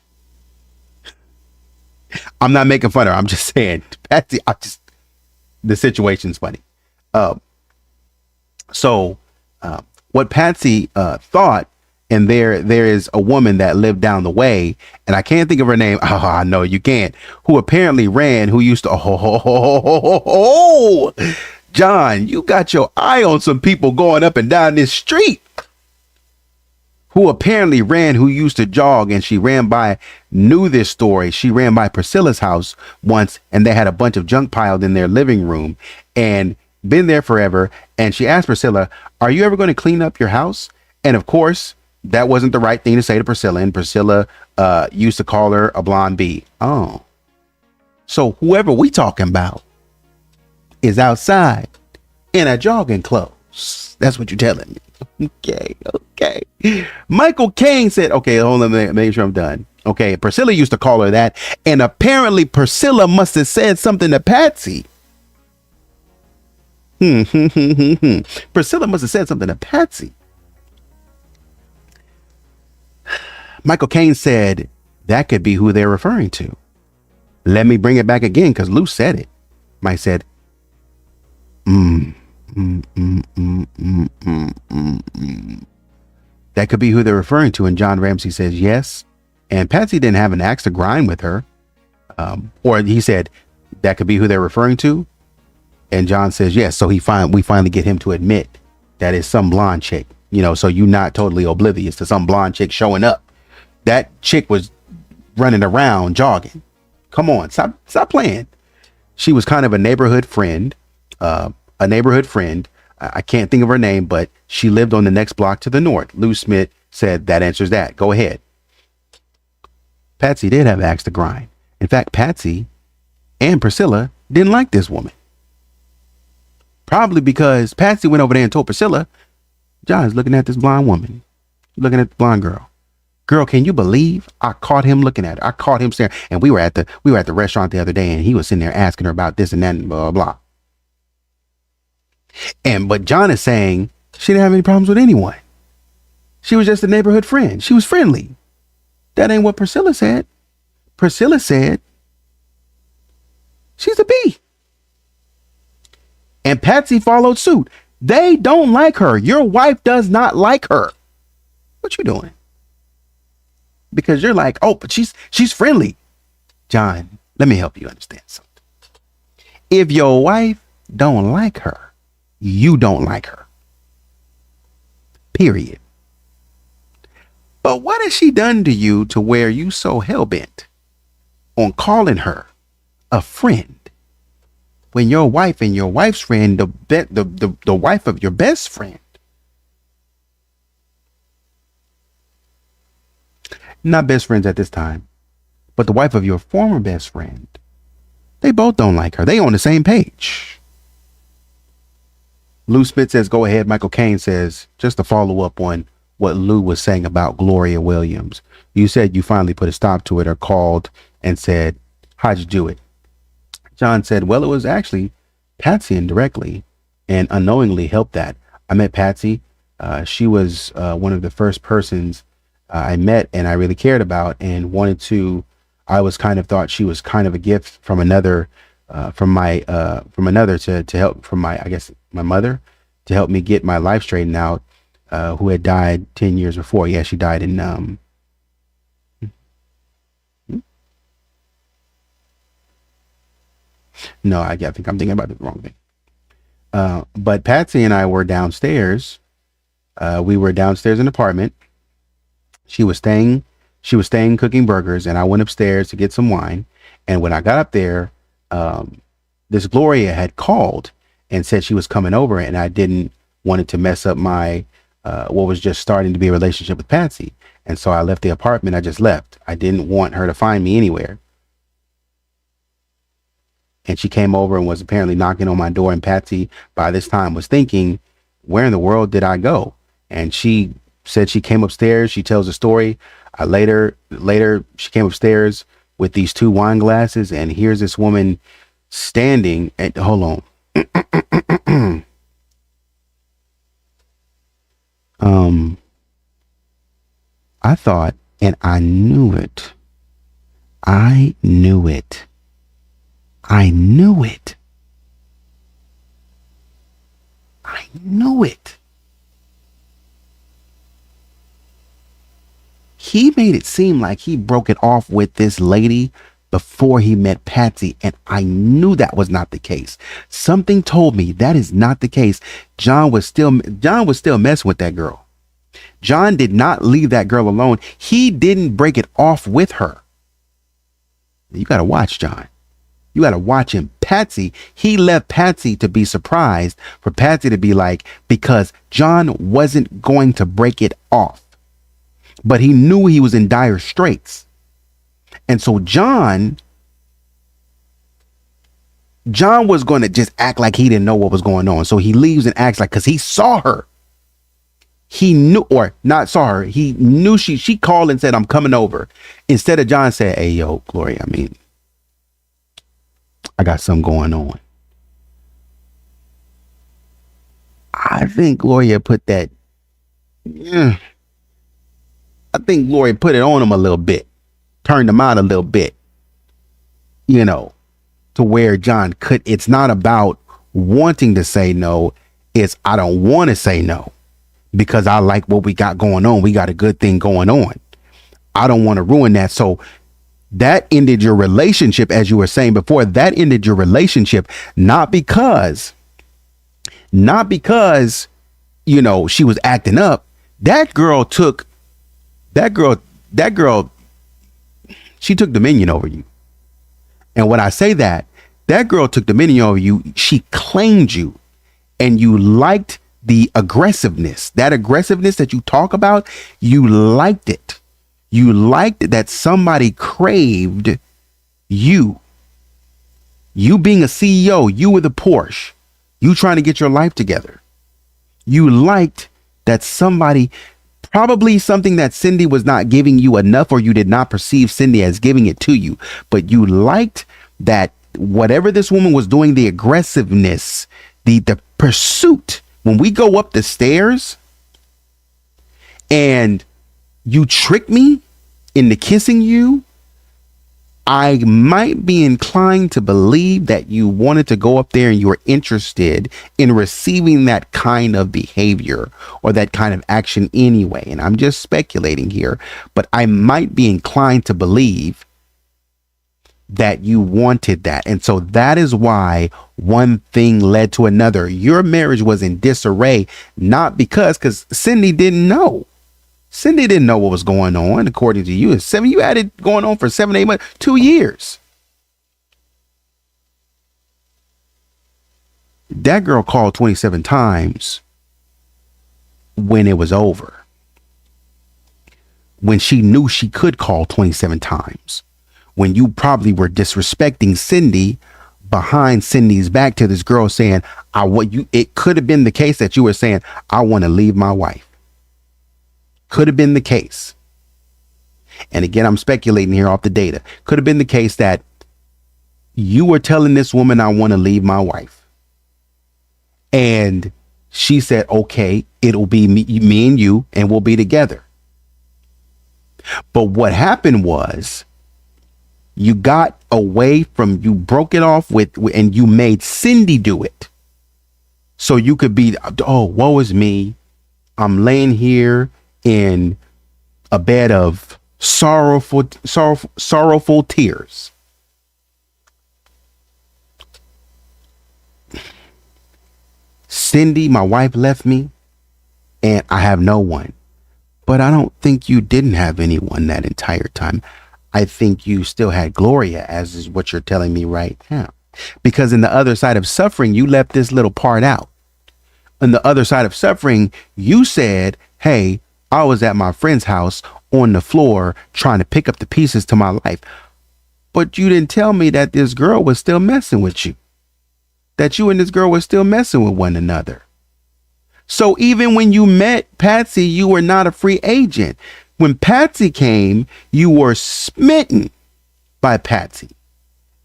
I'm not making fun of her. I'm just saying, Patsy, the situation's funny. So what Patsy thought, and there is a woman that lived down the way, and I can't think of her name. Oh, I know you can't. Who apparently ran, who used to, John, you got your eye on some people going up and down this street. Who apparently ran, who used to jog, and she knew this story. She ran by Priscilla's house once, and they had a bunch of junk piled in their living room and been there forever. And she asked Priscilla, are you ever going to clean up your house? And of course, that wasn't the right thing to say to Priscilla, and Priscilla used to call her a blonde bee. Oh, so whoever we talking about is outside in a jogging clothes. That's what you're telling me. Okay. Michael Caine said, okay, hold on, make sure I'm done. Okay, Priscilla used to call her that, and apparently Priscilla must have said something to Patsy. Priscilla must have said something to Patsy. Michael Caine said that could be who they're referring to. Let me bring it back again because Lou said it. Mike said, that could be who they're referring to. And John Ramsey says yes. And Patsy didn't have an axe to grind with her. Or he said that could be who they're referring to. And John says yes. So we finally get him to admit that it's some blonde chick. You know, so you're not totally oblivious to some blonde chick showing up. That chick was running around jogging. Come on, stop playing. She was kind of a neighborhood friend. I can't think of her name, but she lived on the next block to the north. Lou Smith said that answers that. Go ahead. Patsy did have axe to grind. In fact, Patsy and Priscilla didn't like this woman. Probably because Patsy went over there and told Priscilla, John's looking at this blonde woman, looking at the blonde girl. Girl, can you believe I caught him looking at her? I caught him staring. And we were at the restaurant the other day, and he was sitting there asking her about this and that and blah, blah, blah. But John is saying she didn't have any problems with anyone. She was just a neighborhood friend. She was friendly. That ain't what Priscilla said. Priscilla said she's a bee. And Patsy followed suit. They don't like her. Your wife does not like her. What you doing? Because you're like, oh, but she's friendly. John, let me help you understand something. If your wife don't like her, you don't like her. Period. But what has she done to you to where you so hell-bent on calling her a friend when your wife and your wife's friend, the wife of your best friend, not best friends at this time, but the wife of your former best friend, they both don't like her. They on the same page. Lou Smith says, go ahead. Michael Caine says, just to follow up on what Lou was saying about Gloria Williams. You said you finally put a stop to it or called and said, how'd you do it? John said, well, it was actually Patsy indirectly and unknowingly helped that. I met Patsy. She was one of the first persons I met and I really cared about and wanted to. I was kind of thought she was kind of a gift from another, from another to help from my mother to help me get my life straightened out, who had died 10 years before. Yeah, she died in, no, I think I'm thinking about the wrong thing. But Patsy and I were downstairs. We were downstairs in an apartment. She was staying cooking burgers, and I went upstairs to get some wine. And when I got up there, this Gloria had called and said she was coming over, and I didn't want it to mess up my what was just starting to be a relationship with Patsy. And so I left the apartment. I just left. I didn't want her to find me anywhere. And she came over and was apparently knocking on my door. And Patsy, by this time, was thinking, where in the world did I go? And she said she came upstairs. She tells a story. Later, she came upstairs with these two wine glasses. And here's this woman standing at, hold on. I thought, and I knew it. I knew it. I knew it. I knew it. He made it seem like he broke it off with this lady before he met Patsy, and I knew that was not the case. Something told me that is not the case. John was still messing with that girl. John did not leave that girl alone. He didn't break it off with her. You got to watch John. You got to watch him. Patsy, he left Patsy to be surprised, for Patsy to be like, because John wasn't going to break it off. but he knew he was in dire straits. And so John was going to just act like he didn't know what was going on. So he leaves and acts like, because he saw her. He knew, or not saw her. He knew she called and said, I'm coming over. Instead of John said, hey, yo, Gloria, I got something going on. I think Gloria put that. I think Gloria put it on him a little bit, turned him out a little bit, to where John could. It's not about wanting to say no. It's I don't want to say no because I like what we got going on. We got a good thing going on. I don't want to ruin that. So that ended your relationship, as you were saying before. That ended your relationship, not because she was acting up. That girl, she took dominion over you. And when I say that girl took dominion over you, she claimed you, and you liked the aggressiveness, that aggressiveness that you talk about. You liked it. You liked that somebody craved you being a CEO, you with a Porsche, you trying to get your life together. You liked that somebody, probably something that Cindy was not giving you enough, or you did not perceive Cindy as giving it to you, but you liked that whatever this woman was doing, the aggressiveness, the pursuit. When we go up the stairs and you trick me into kissing you, I might be inclined to believe that you wanted to go up there and you were interested in receiving that kind of behavior or that kind of action anyway. And I'm just speculating here, but I might be inclined to believe that you wanted that. And so that is why one thing led to another. Your marriage was in disarray, not because Cindy didn't know. Cindy didn't know what was going on, according to you. You had it going on for 7, 8 months, 2 years. That girl called 27 times when it was over. When she knew she could call 27 times. When you probably were disrespecting Cindy behind Cindy's back to this girl saying, it could have been the case that you were saying, I want to leave my wife. Could have been the case. And again, I'm speculating here off the data. Could have been the case that you were telling this woman, I want to leave my wife. And she said, okay, it'll be me and you, and we'll be together. But what happened was you got away from, you broke it off and you made Cindy do it. So you could be, oh, woe is me. I'm laying here in a bed of sorrowful tears. Cindy, my wife, left me and I have no one. But I don't think you didn't have anyone that entire time. I think you still had Gloria, as is what you're telling me right now. Because in the other side of suffering, you left this little part out. On the other side of suffering, you said, hey, I was at my friend's house on the floor trying to pick up the pieces to my life. But you didn't tell me that this girl was still messing with you. That you and this girl were still messing with one another. So even when you met Patsy, you were not a free agent. When Patsy came, you were smitten by Patsy.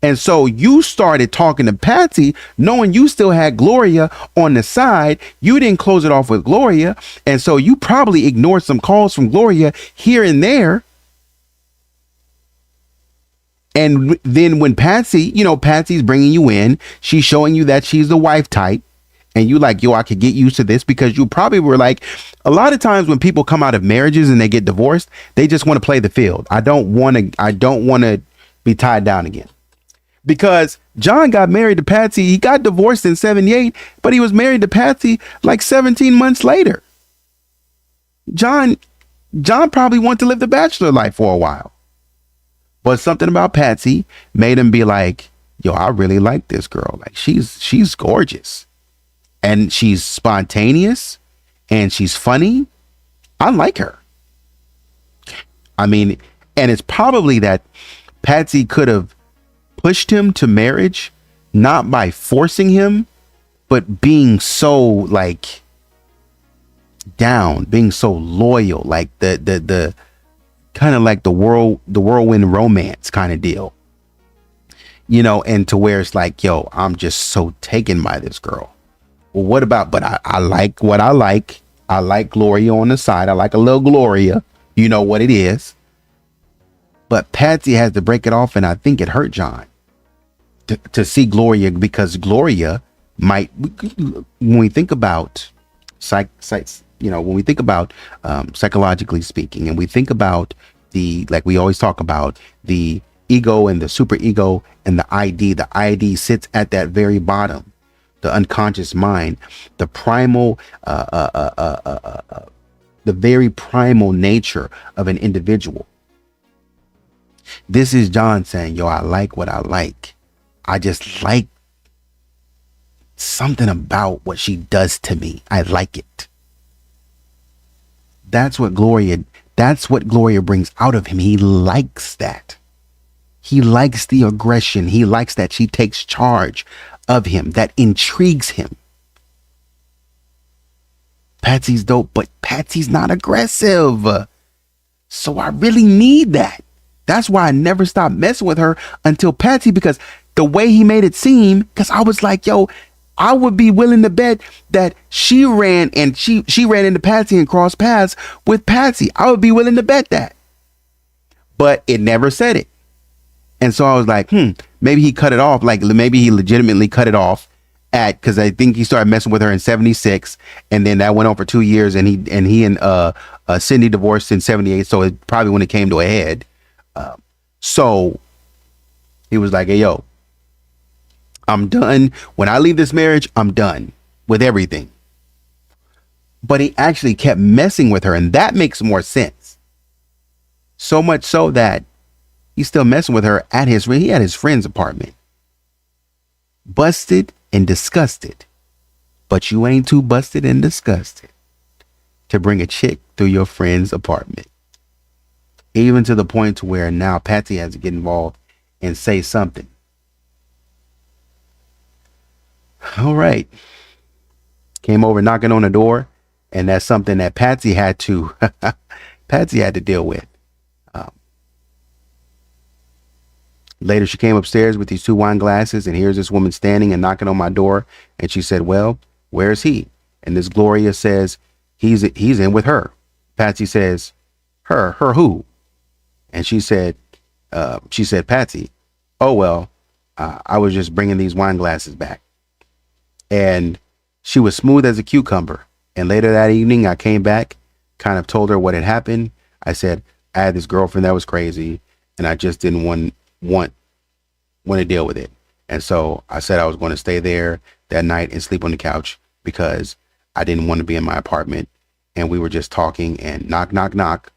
And so you started talking to Patsy, knowing you still had Gloria on the side. You didn't close it off with Gloria. And so you probably ignored some calls from Gloria here and there. And then when Patsy, Patsy's bringing you in, she's showing you that she's the wife type. And you like, yo, I could get used to this, because you probably were like, a lot of times when people come out of marriages and they get divorced, they just want to play the field. I don't want to be tied down again. Because John got married to Patsy. He got divorced in 78, but he was married to Patsy like 17 months later. John probably wanted to live the bachelor life for a while. But something about Patsy made him be like, yo, I really like this girl. Like she's gorgeous. And she's spontaneous and she's funny. I like her. I mean, and it's probably that Patsy could have pushed him to marriage, not by forcing him, but being so like down, being so loyal, like the kind of like the whirlwind romance kind of deal, you know, and to where it's like, yo, I'm just so taken by this girl. Well, what about, but I like what I like. I like Gloria on the side. I like a little Gloria. You know what it is. But Patsy has to break it off, and I think it hurt John to see Gloria, because Gloria might, when we think about when we think about psychologically speaking, and we think about like we always talk about the ego and the super ego and the ID sits at that very bottom, the unconscious mind, the primal, the very primal nature of an individual. This is John saying, yo, I like what I like. I just like something about what she does to me. I like it. That's what Gloria brings out of him. He likes that. He likes the aggression. He likes that she takes charge of him. That intrigues him. Patsy's dope, but Patsy's not aggressive. So I really need that. That's why I never stopped messing with her until Patsy, because the way he made it seem, because I was like, yo, I would be willing to bet that she ran into Patsy and crossed paths with Patsy. I would be willing to bet that. But it never said it. And so I was like, maybe he cut it off. Like maybe he legitimately cut it off because I think he started messing with her in 76. And then that went on for 2 years. And he and Cindy divorced in 78. So it probably when it came to a head. So he was like, hey, yo, I'm done. When I leave this marriage, I'm done with everything. But he actually kept messing with her. And that makes more sense. So much so that he's still messing with her at his friend's apartment. Busted and disgusted. But you ain't too busted and disgusted to bring a chick through your friend's apartment. Even to the point to where now Patsy has to get involved and say something. All right. Came over knocking on the door, and that's something that Patsy had to deal with. Later, she came upstairs with these 2 wine glasses, and here's this woman standing and knocking on my door. And she said, well, where's he? And this Gloria says, he's in with her. Patsy says, her who? And she said, Patsy, oh, well, I was just bringing these wine glasses back. And she was smooth as a cucumber. And later that evening, I came back, kind of told her what had happened. I said, I had this girlfriend that was crazy, and I just didn't want to deal with it. And so I said I was going to stay there that night and sleep on the couch because I didn't want to be in my apartment. And we were just talking, and knock, knock, knock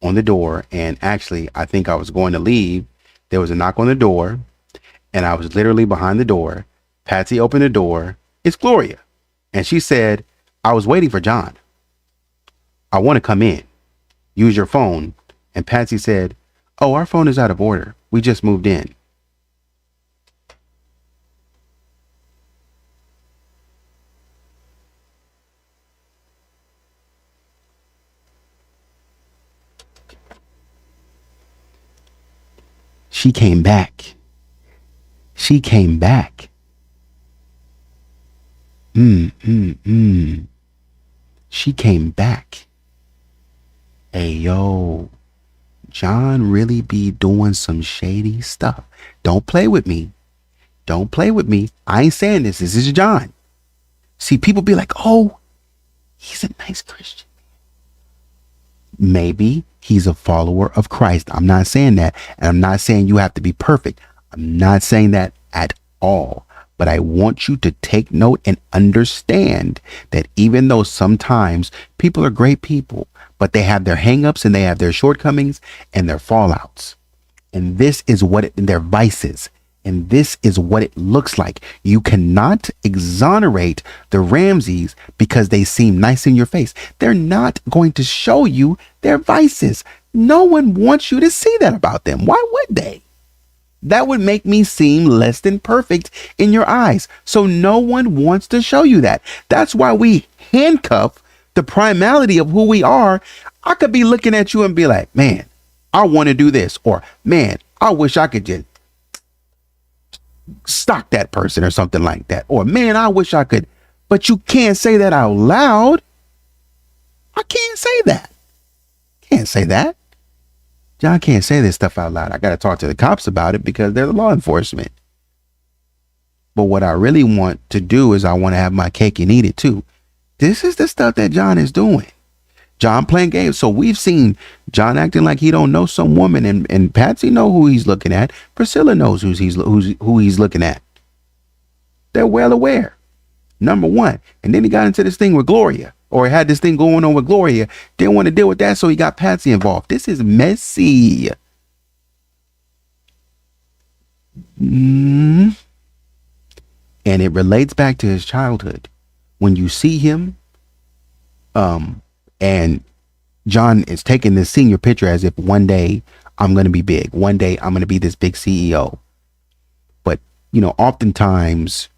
on the door. And actually, I think I was going to leave. There was a knock on the door, and I was literally behind the door. Patsy opened the door. It's Gloria. And she said, I was waiting for John. I want to come in. Use your phone. And Patsy said, oh, our phone is out of order. We just moved in. She came back. She came back. She came back. Hey, yo. John really be doing some shady stuff. Don't play with me. Don't play with me. I ain't saying this. This is John. See, people be like, oh, he's a nice Christian. Maybe he's a follower of Christ. I'm not saying that. And I'm not saying you have to be perfect. I'm not saying that at all. But I want you to take note and understand that even though sometimes people are great people, but they have their hangups and they have their shortcomings and their fallouts. And this is what their vices. And this is what it looks like. You cannot exonerate the Ramseys because they seem nice in your face. They're not going to show you their vices. No one wants you to see that about them. Why would they? That would make me seem less than perfect in your eyes. So no one wants to show you that. That's why we handcuff the primality of who we are. I could be looking at you and be like, man, I want to do this. Or, man, I wish I could just stalk that person or something like that. Or, man, I wish I could. But you can't say that out loud. I can't say that. Can't say that. John can't say this stuff out loud. I got to talk to the cops about it because they're the law enforcement. But what I really want to do is I want to have my cake and eat it too. This is the stuff that John is doing. John playing games. So we've seen John acting like he don't know some woman, and Patsy know who he's looking at. Priscilla knows who he's looking at. They're well aware. Number one. And then he got into this thing with Gloria, or had this thing going on with Gloria. Didn't want to deal with that, so he got Patsy involved. This is messy. And it relates back to his childhood. When you see him, and John is taking this senior picture as if one day I'm going to be big. One day I'm going to be this big CEO. But, oftentimes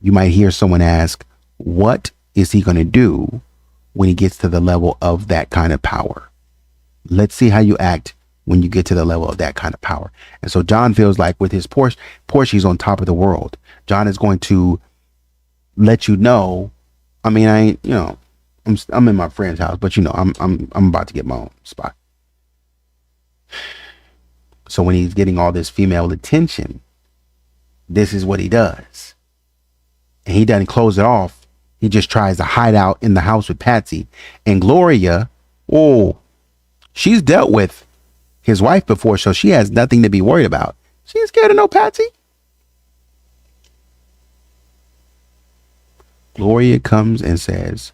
you might hear someone ask, what is he going to do when he gets to the level of that kind of power? Let's see how you act when you get to the level of that kind of power. And so John feels like with his Porsche, he's on top of the world. John is going to let you know. I mean, I ain't, I'm in my friend's house, but I'm about to get my own spot. So when he's getting all this female attention, this is what he does. And he doesn't close it off. He just tries to hide out in the house with Patsy. And Gloria, she's dealt with his wife before, so she has nothing to be worried about. She ain't scared of no Patsy. Gloria comes and says,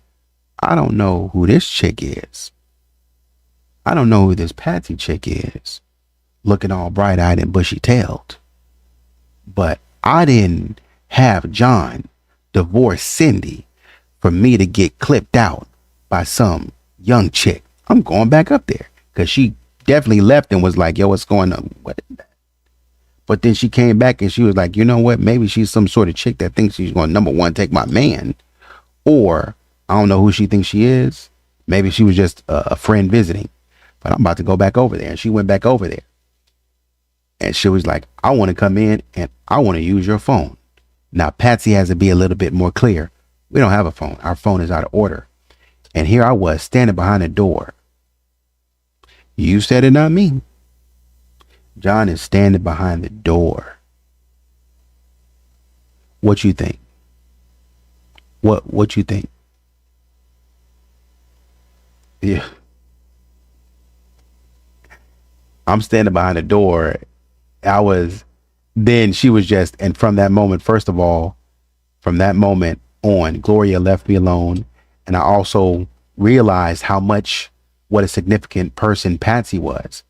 I don't know who this chick is. I don't know who this Patsy chick is. Looking all bright-eyed and bushy-tailed. But I didn't have John divorce Cindy for me to get clipped out by some young chick. I'm going back up there because she definitely left and was like, yo, what's going on? What is that? But then she came back and she was like, you know what? Maybe she's some sort of chick that thinks she's going to, number one, take my man. Or I don't know who she thinks she is. Maybe she was just a friend visiting. But I'm about to go back over there. And she went back over there. And she was like, I want to come in and I want to use your phone. Now, Patsy has to be a little bit more clear. We don't have a phone. Our phone is out of order. And here I was standing behind the door. You said it, not me. John is standing behind the door. What you think? What you think? Yeah. I'm standing behind the door. Then she was just, and from that moment, first of all, from that moment on, Gloria left me alone. And I also realized what a significant person Patsy was,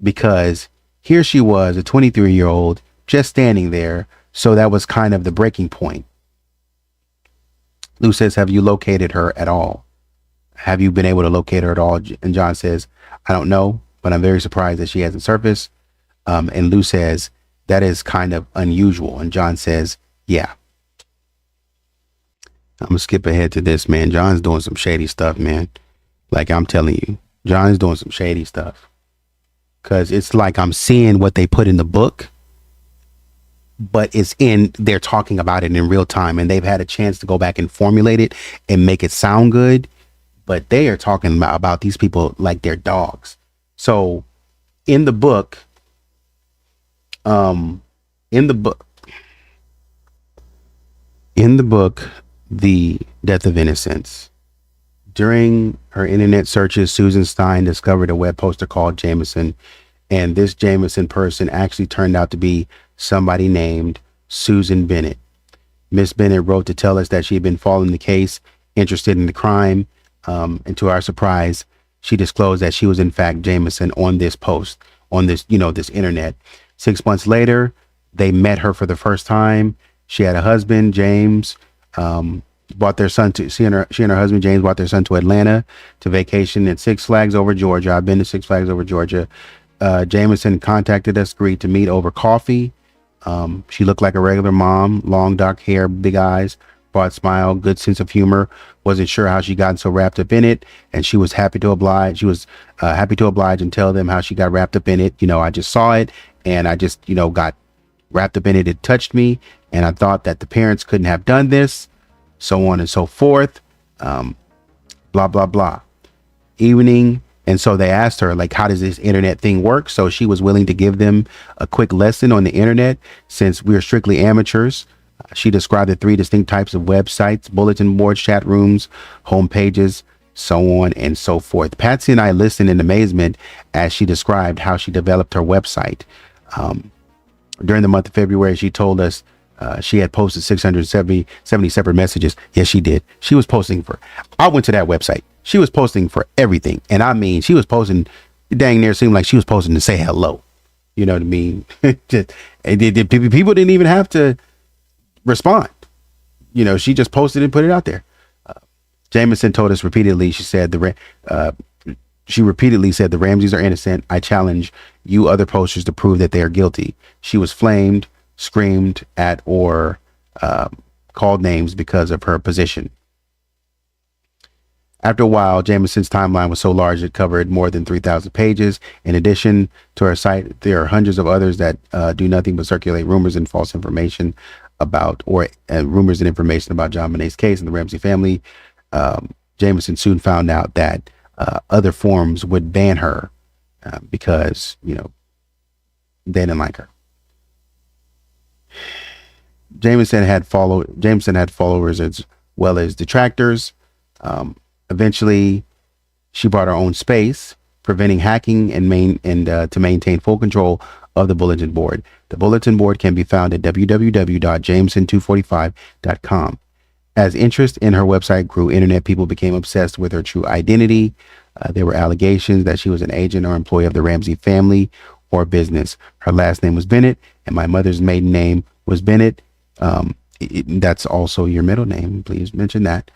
because here she was, a 23-year-old, just standing there. So that was kind of the breaking point. Lou says, have you located her at all? Have you been able to locate her at all? And John says, I don't know, but I'm very surprised that she hasn't surfaced. And Lou says, that is kind of unusual. And John says, yeah. I'm going to skip ahead to this, man. John's doing some shady stuff, man. Like I'm telling you, John's doing some shady stuff. Because it's like I'm seeing what they put in the book, but they're talking about it in real time, and they've had a chance to go back and formulate it and make it sound good. But they are talking about these people like they're dogs. So in the book, The Death of Innocence. During her internet searches, Susan Stein discovered a web poster called Jameson, and this Jameson person actually turned out to be somebody named Susan Bennett. Miss Bennett wrote to tell us that she had been following the case, interested in the crime, and to our surprise, she disclosed that she was in fact Jameson on this post, on this, this internet. 6 months later, they met her for the first time. She had a husband, James. brought their son to she and her husband James brought their son to Atlanta to vacation at Six Flags Over Georgia. I've been to Six Flags Over Georgia. Jameson contacted us, agreed to meet over coffee. She looked like a regular mom, long dark hair, big eyes, broad smile, good sense of humor. Wasn't sure how she got so wrapped up in it, and she was happy to oblige. She was happy to oblige and tell them how she got wrapped up in it. I just saw it, and I just got wrapped up in it. It touched me, and I thought that the parents couldn't have done this, so on and so forth. Blah blah blah. Evening. And so they asked her, like, how does this internet thing work? So she was willing to give them a quick lesson on the internet since we're strictly amateurs. She described the 3 distinct types of websites: bulletin boards, chat rooms, home pages, so on and so forth. Patsy and I listened in amazement as she described how she developed her website. During the month of February, she told us she had posted 670 separate messages. Yes, she did. She was posting I went to that website. She was posting for everything. And I mean, she was posting, dang near seemed like she was posting to say hello. You know what I mean? People didn't even have to respond. She just posted and put it out there. Jameson told us repeatedly, she repeatedly said the Ramseys are innocent. I challenge you other posters to prove that they are guilty. She was flamed, screamed at, or called names because of her position. After a while, Jameson's timeline was so large it covered more than 3,000 pages. In addition to her site, there are hundreds of others that do nothing but circulate rumors and false information about, or rumors and information about JonBenet's case and the Ramsey family. Jameson soon found out that other forums would ban her because, they didn't like her. Jameson had followers as well as detractors. Eventually, she bought her own space, preventing hacking to maintain full control of the bulletin board. The bulletin board can be found at www.jameson245.com. As interest in her website grew, internet people became obsessed with her true identity. There were allegations that she was an agent or employee of the Ramsey family or business. Her last name was Bennett, and my mother's maiden name was Bennett. That's also your middle name. Please mention that.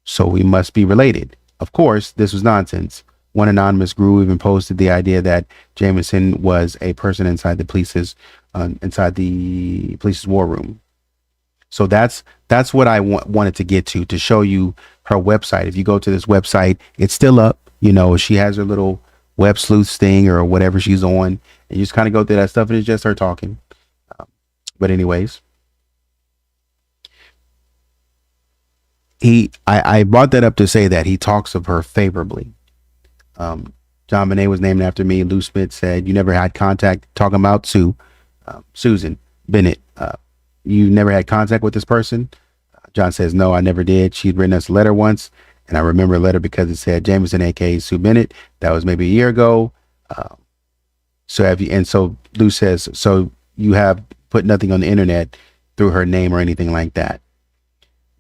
So we must be related. Of course, this was nonsense. One anonymous guru even posted the idea that Jameson was a person inside the police's war room. So that's what I wanted to get to show you her website. If you go to this website, it's still up. She has her little web sleuth thing or whatever she's on, and you just kind of go through that stuff, and it's just her talking. But anyways, I brought that up to say that he talks of her favorably. JonBenet was named after me. Lou Smith said, you never had contact, talking about Susan Bennett. You never had contact with this person? John says, no, I never did. She'd written us a letter once, and I remember a letter because it said Jameson, aka Sue Bennett. That was maybe a year ago. So Lou says, so you have put nothing on the internet through her name or anything like that?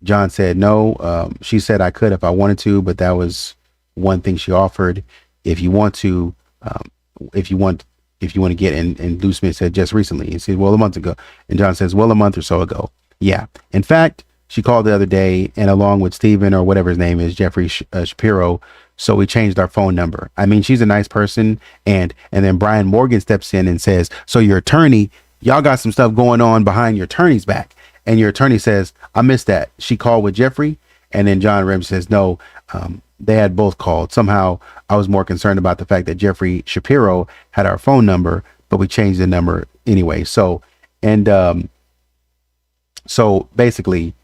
John said, no. She said I could if I wanted to, but that was one thing she offered. If you want to get, and Lou Smith said just recently. He said, well, a month ago. And John says, well, a month or so ago. Yeah. In fact, she called the other day, and along with Steven, or whatever his name is, Jeffrey Shapiro. So we changed our phone number. I mean, she's a nice person. And then Brian Morgan steps in and says, so your attorney, y'all got some stuff going on behind your attorney's back. And your attorney says, I missed that. She called with Jeffrey. And then John Ramsey says, no, they had both called. Somehow I was more concerned about the fact that Jeffrey Shapiro had our phone number, but we changed the number anyway. So basically,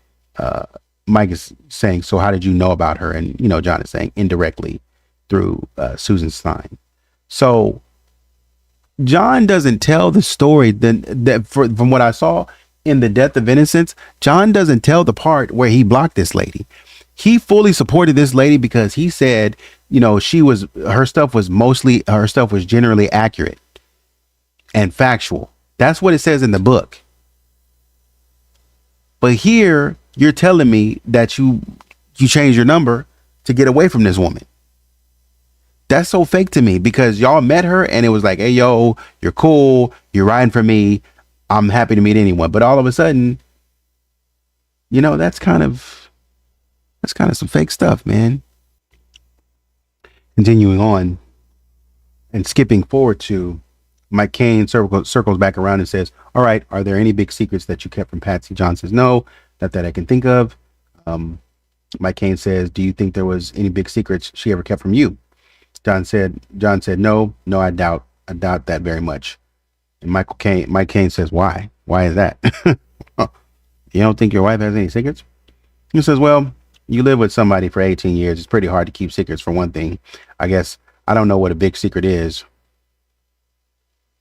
Mike is saying, so how did you know about her? And, John is saying indirectly through Susan Stein. So John doesn't tell the story from what I saw in The Death of Innocence. John doesn't tell the part where he blocked this lady. He fully supported this lady because he said, her stuff was generally accurate and factual. That's what it says in the book. But here you're telling me that you changed your number to get away from this woman. That's so fake to me, because y'all met her and it was like, hey, yo, you're cool. You're riding for me. I'm happy to meet anyone. But all of a sudden, that's kind of That's kind of some fake stuff, man. Continuing on and skipping forward to Mike Cain circles back around and says, all right, are there any big secrets that you kept from Patsy? John says, no, not that I can think of. Mike Cain says, do you think there was any big secrets she ever kept from you? John said, no, I doubt that very much. And Mike Cain says, why? Why is that? You don't think your wife has any secrets? He says, well, you live with somebody for 18 years. It's pretty hard to keep secrets for one thing. I guess I don't know what a big secret is.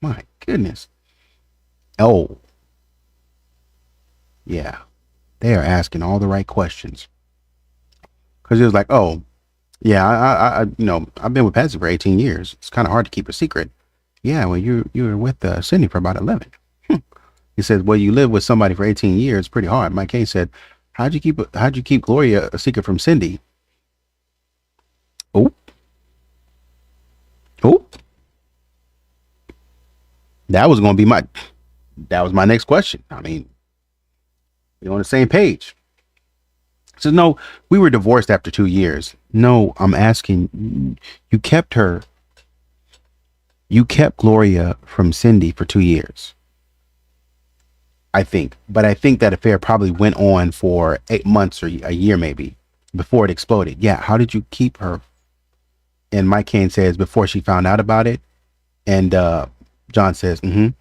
My goodness. Oh. Yeah. They are asking all the right questions. Because it was like, oh, yeah, I I've been with Patsy for 18 years. It's kind of hard to keep a secret. Yeah, well, you were with Cindy for about 11. He said, well, you live with somebody for 18 years. It's pretty hard. Mike Cain said, how'd you keep Gloria a secret from Cindy? Oh. That was my next question. I mean, we're on the same page. He says, no, we were divorced after 2 years. No, I'm asking, you kept Gloria from Cindy for 2 years. I think that affair probably went on for 8 months or a year maybe before it exploded. Yeah. How did you keep her? And Mike Cain says before she found out about it. And John says, and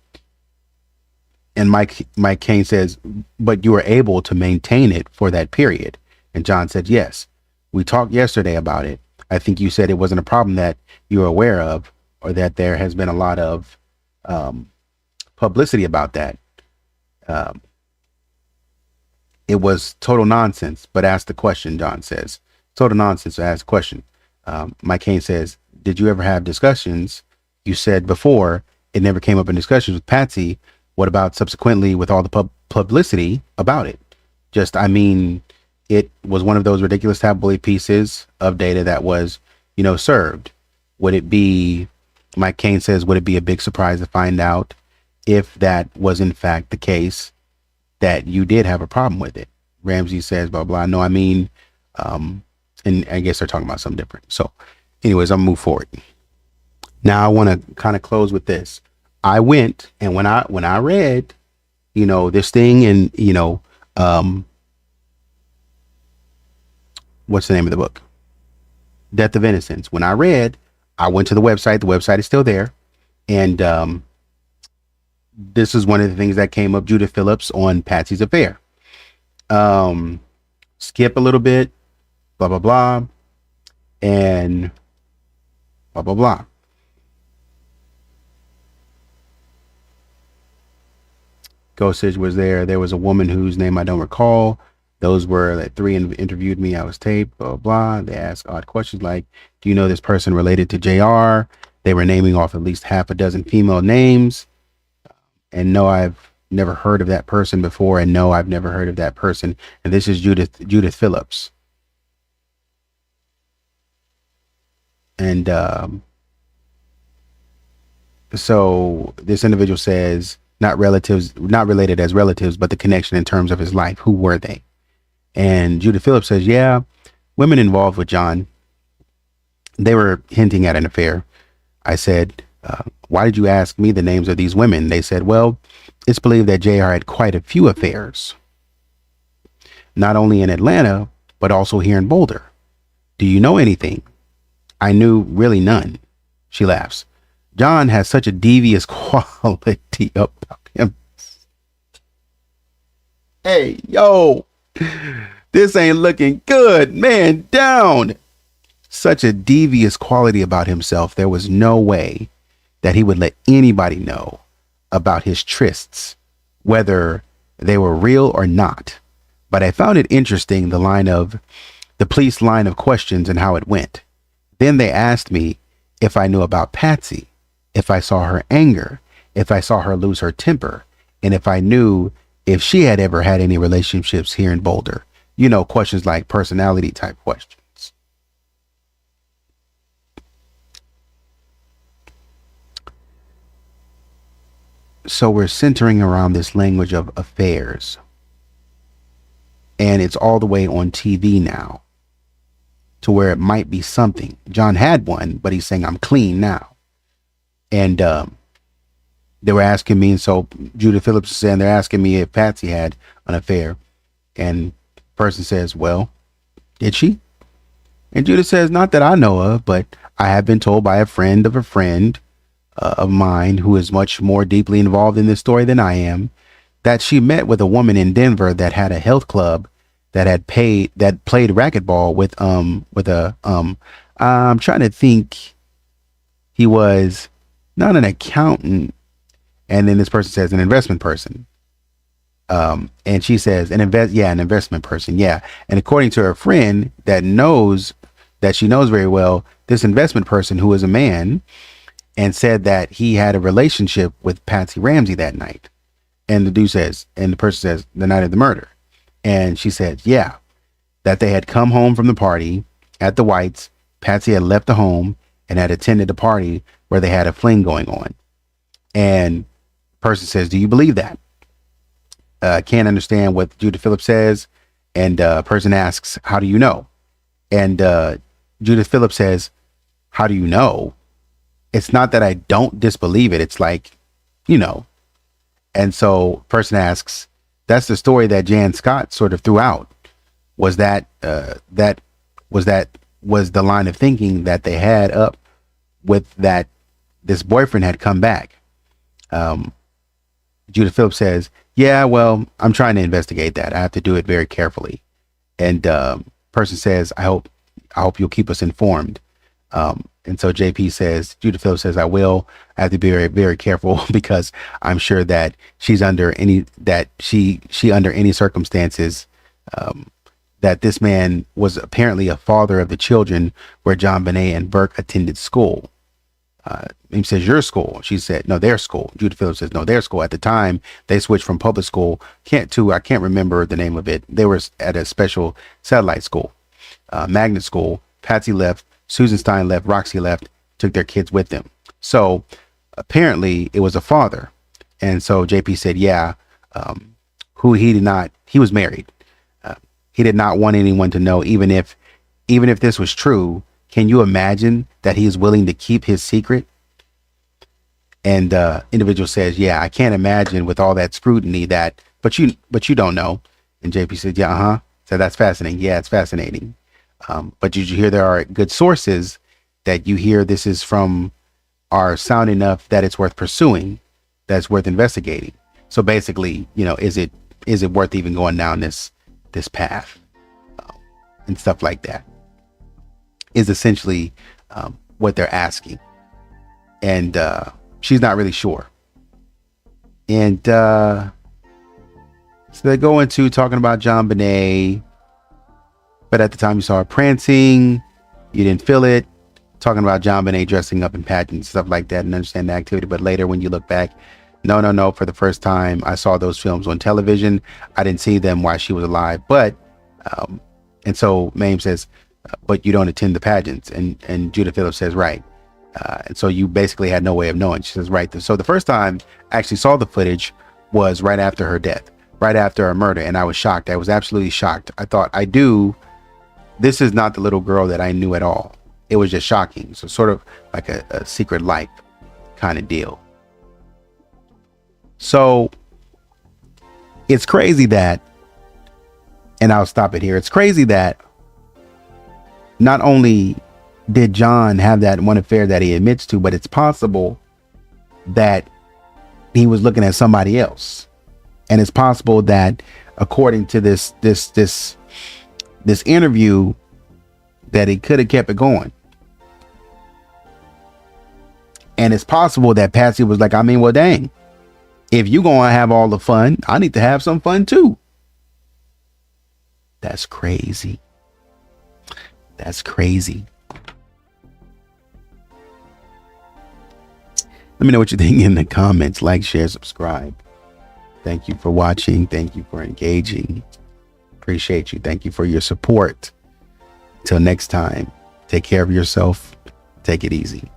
Mike Cain says, but you were able to maintain it for that period. And John said, yes, we talked yesterday about it. I think you said it wasn't a problem that you were aware of, or that there has been a lot of publicity about that. It was total nonsense, but ask the question, John says. Total nonsense, so ask the question. Mike Cain says, did you ever have discussions? You said before it never came up in discussions with Patsy. What about subsequently with all the publicity about it? It was one of those ridiculous tabloid pieces of data that was, served. Would it be, Mike Cain says, would it be a big surprise to find out if that was in fact the case, that you did have a problem with it? Ramsey says, blah, blah. No, and I guess they're talking about something different. So anyways, I'll move forward. Now I want to kind of close with this. I went, and when I read, this thing, and, what's the name of the book? Death of Innocence. When I went to the website. The website is still there. And, this is one of the things that came up, Judith Phillips on Patsy's affair. Skip a little bit, blah, blah, blah, and blah, blah, blah. Ghostage was there. There was a woman whose name I don't recall. Those were like 3 interviewed me. I was taped, blah, blah. They asked odd questions like, do you know this person related to JR? They were naming off at least half a dozen female names. And no, I've never heard of that person before. And no, I've never heard of that person. And this is Judith Phillips. And so this individual says, not related as relatives, but the connection in terms of his life. Who were they? And Judith Phillips says, yeah, women involved with John. They were hinting at an affair. I said, why did you ask me the names of these women? They said, well, it's believed that JR had quite a few affairs, not only in Atlanta, but also here in Boulder. Do you know anything? I knew really none. She laughs. John has such a devious quality about him. Hey, yo, this ain't looking good. Man down. Such a devious quality about himself. There was no way that he would let anybody know about his trysts, whether they were real or not. But I found it interesting, the police line of questions and how it went. Then they asked me if I knew about Patsy, if I saw her anger, if I saw her lose her temper, and if I knew if she had ever had any relationships here in Boulder. Questions like personality type questions. So we're centering around this language of affairs. And it's all the way on TV now. to where it might be something. John had one, but he's saying, I'm clean now. And they were asking me, and so Judith Phillips is saying they're asking me if Patsy had an affair. And the person says, well, did she? And Judith says, not that I know of, but I have been told by a friend of mine who is much more deeply involved in this story than I am, that she met with a woman in Denver that had a health club that played racquetball with I'm trying to think, he was not an accountant, and then this person says an investment person. And she says an investment person. Yeah. And according to her friend that she knows very well, this investment person who is a man, and said that he had a relationship with Patsy Ramsey that night. And the person says the night of the murder. And she said, yeah, that they had come home from the party at the Whites. Patsy had left the home and had attended the party where they had a fling going on. And the person says, do you believe that? Can't understand what Judith Phillips says. And person asks, how do you know? And Judith Phillips says, how do you know? It's not that I don't disbelieve it. It's like, you know. And so person asks, that's the story that Jan Scott sort of threw out. Was that was the line of thinking that they had up with that this boyfriend had come back. Judith Phillips says, yeah, well, I'm trying to investigate that. I have to do it very carefully. And person says, I hope you'll keep us informed. And so JP says, Judith Phillips says, I will. I have to be very, very careful because I'm sure that she under any circumstances, that this man was apparently a father of the children where JonBenet and Burke attended school. He says, your school. She said, no, their school. Judith Phillips says, no, their school. At the time, they switched from public school I can't remember the name of it. They were at a special satellite school, magnet school. Patsy left. Susan Stein left, Roxy left, took their kids with them. So apparently it was a father. And so JP said, yeah, he was married. He did not want anyone to know, even if this was true. Can you imagine that he is willing to keep his secret? And individual says, yeah, I can't imagine with all that scrutiny but you don't know. And JP said, yeah, so that's fascinating. Yeah, it's fascinating. But did you hear there are good sources that you hear this is from are sound enough that it's worth pursuing, that's worth investigating? So basically, is it worth even going down this path and stuff like that is essentially what they're asking. And she's not really sure. And so they go into talking about JonBenet. But at the time you saw her prancing, you didn't feel it. Talking about JonBenet dressing up in pageants, stuff like that, and understand the activity. But later when you look back, no. For the first time, I saw those films on television. I didn't see them while she was alive. But, and so Mame says, but you don't attend the pageants. And Judith Phillips says, right. And so you basically had no way of knowing. She says, right. So the first time I actually saw the footage was right after her death, right after her murder. And I was shocked. I was absolutely shocked. I thought, this is not the little girl that I knew at all. It was just shocking. So sort of like a Secret Life kind of deal. So it's crazy that, and I'll stop it here. It's crazy that not only did John have that one affair that he admits to, but it's possible that he was looking at somebody else. And it's possible that according to this interview, that he could have kept it going. And it's possible that Patsy was like, well, dang, if you gonna have all the fun, I need to have some fun too. That's crazy. That's crazy. Let me know what you think in the comments. Like, share, subscribe. Thank you for watching. Thank you for engaging. Appreciate you. Thank you for your support. Till next time, take care of yourself. Take it easy.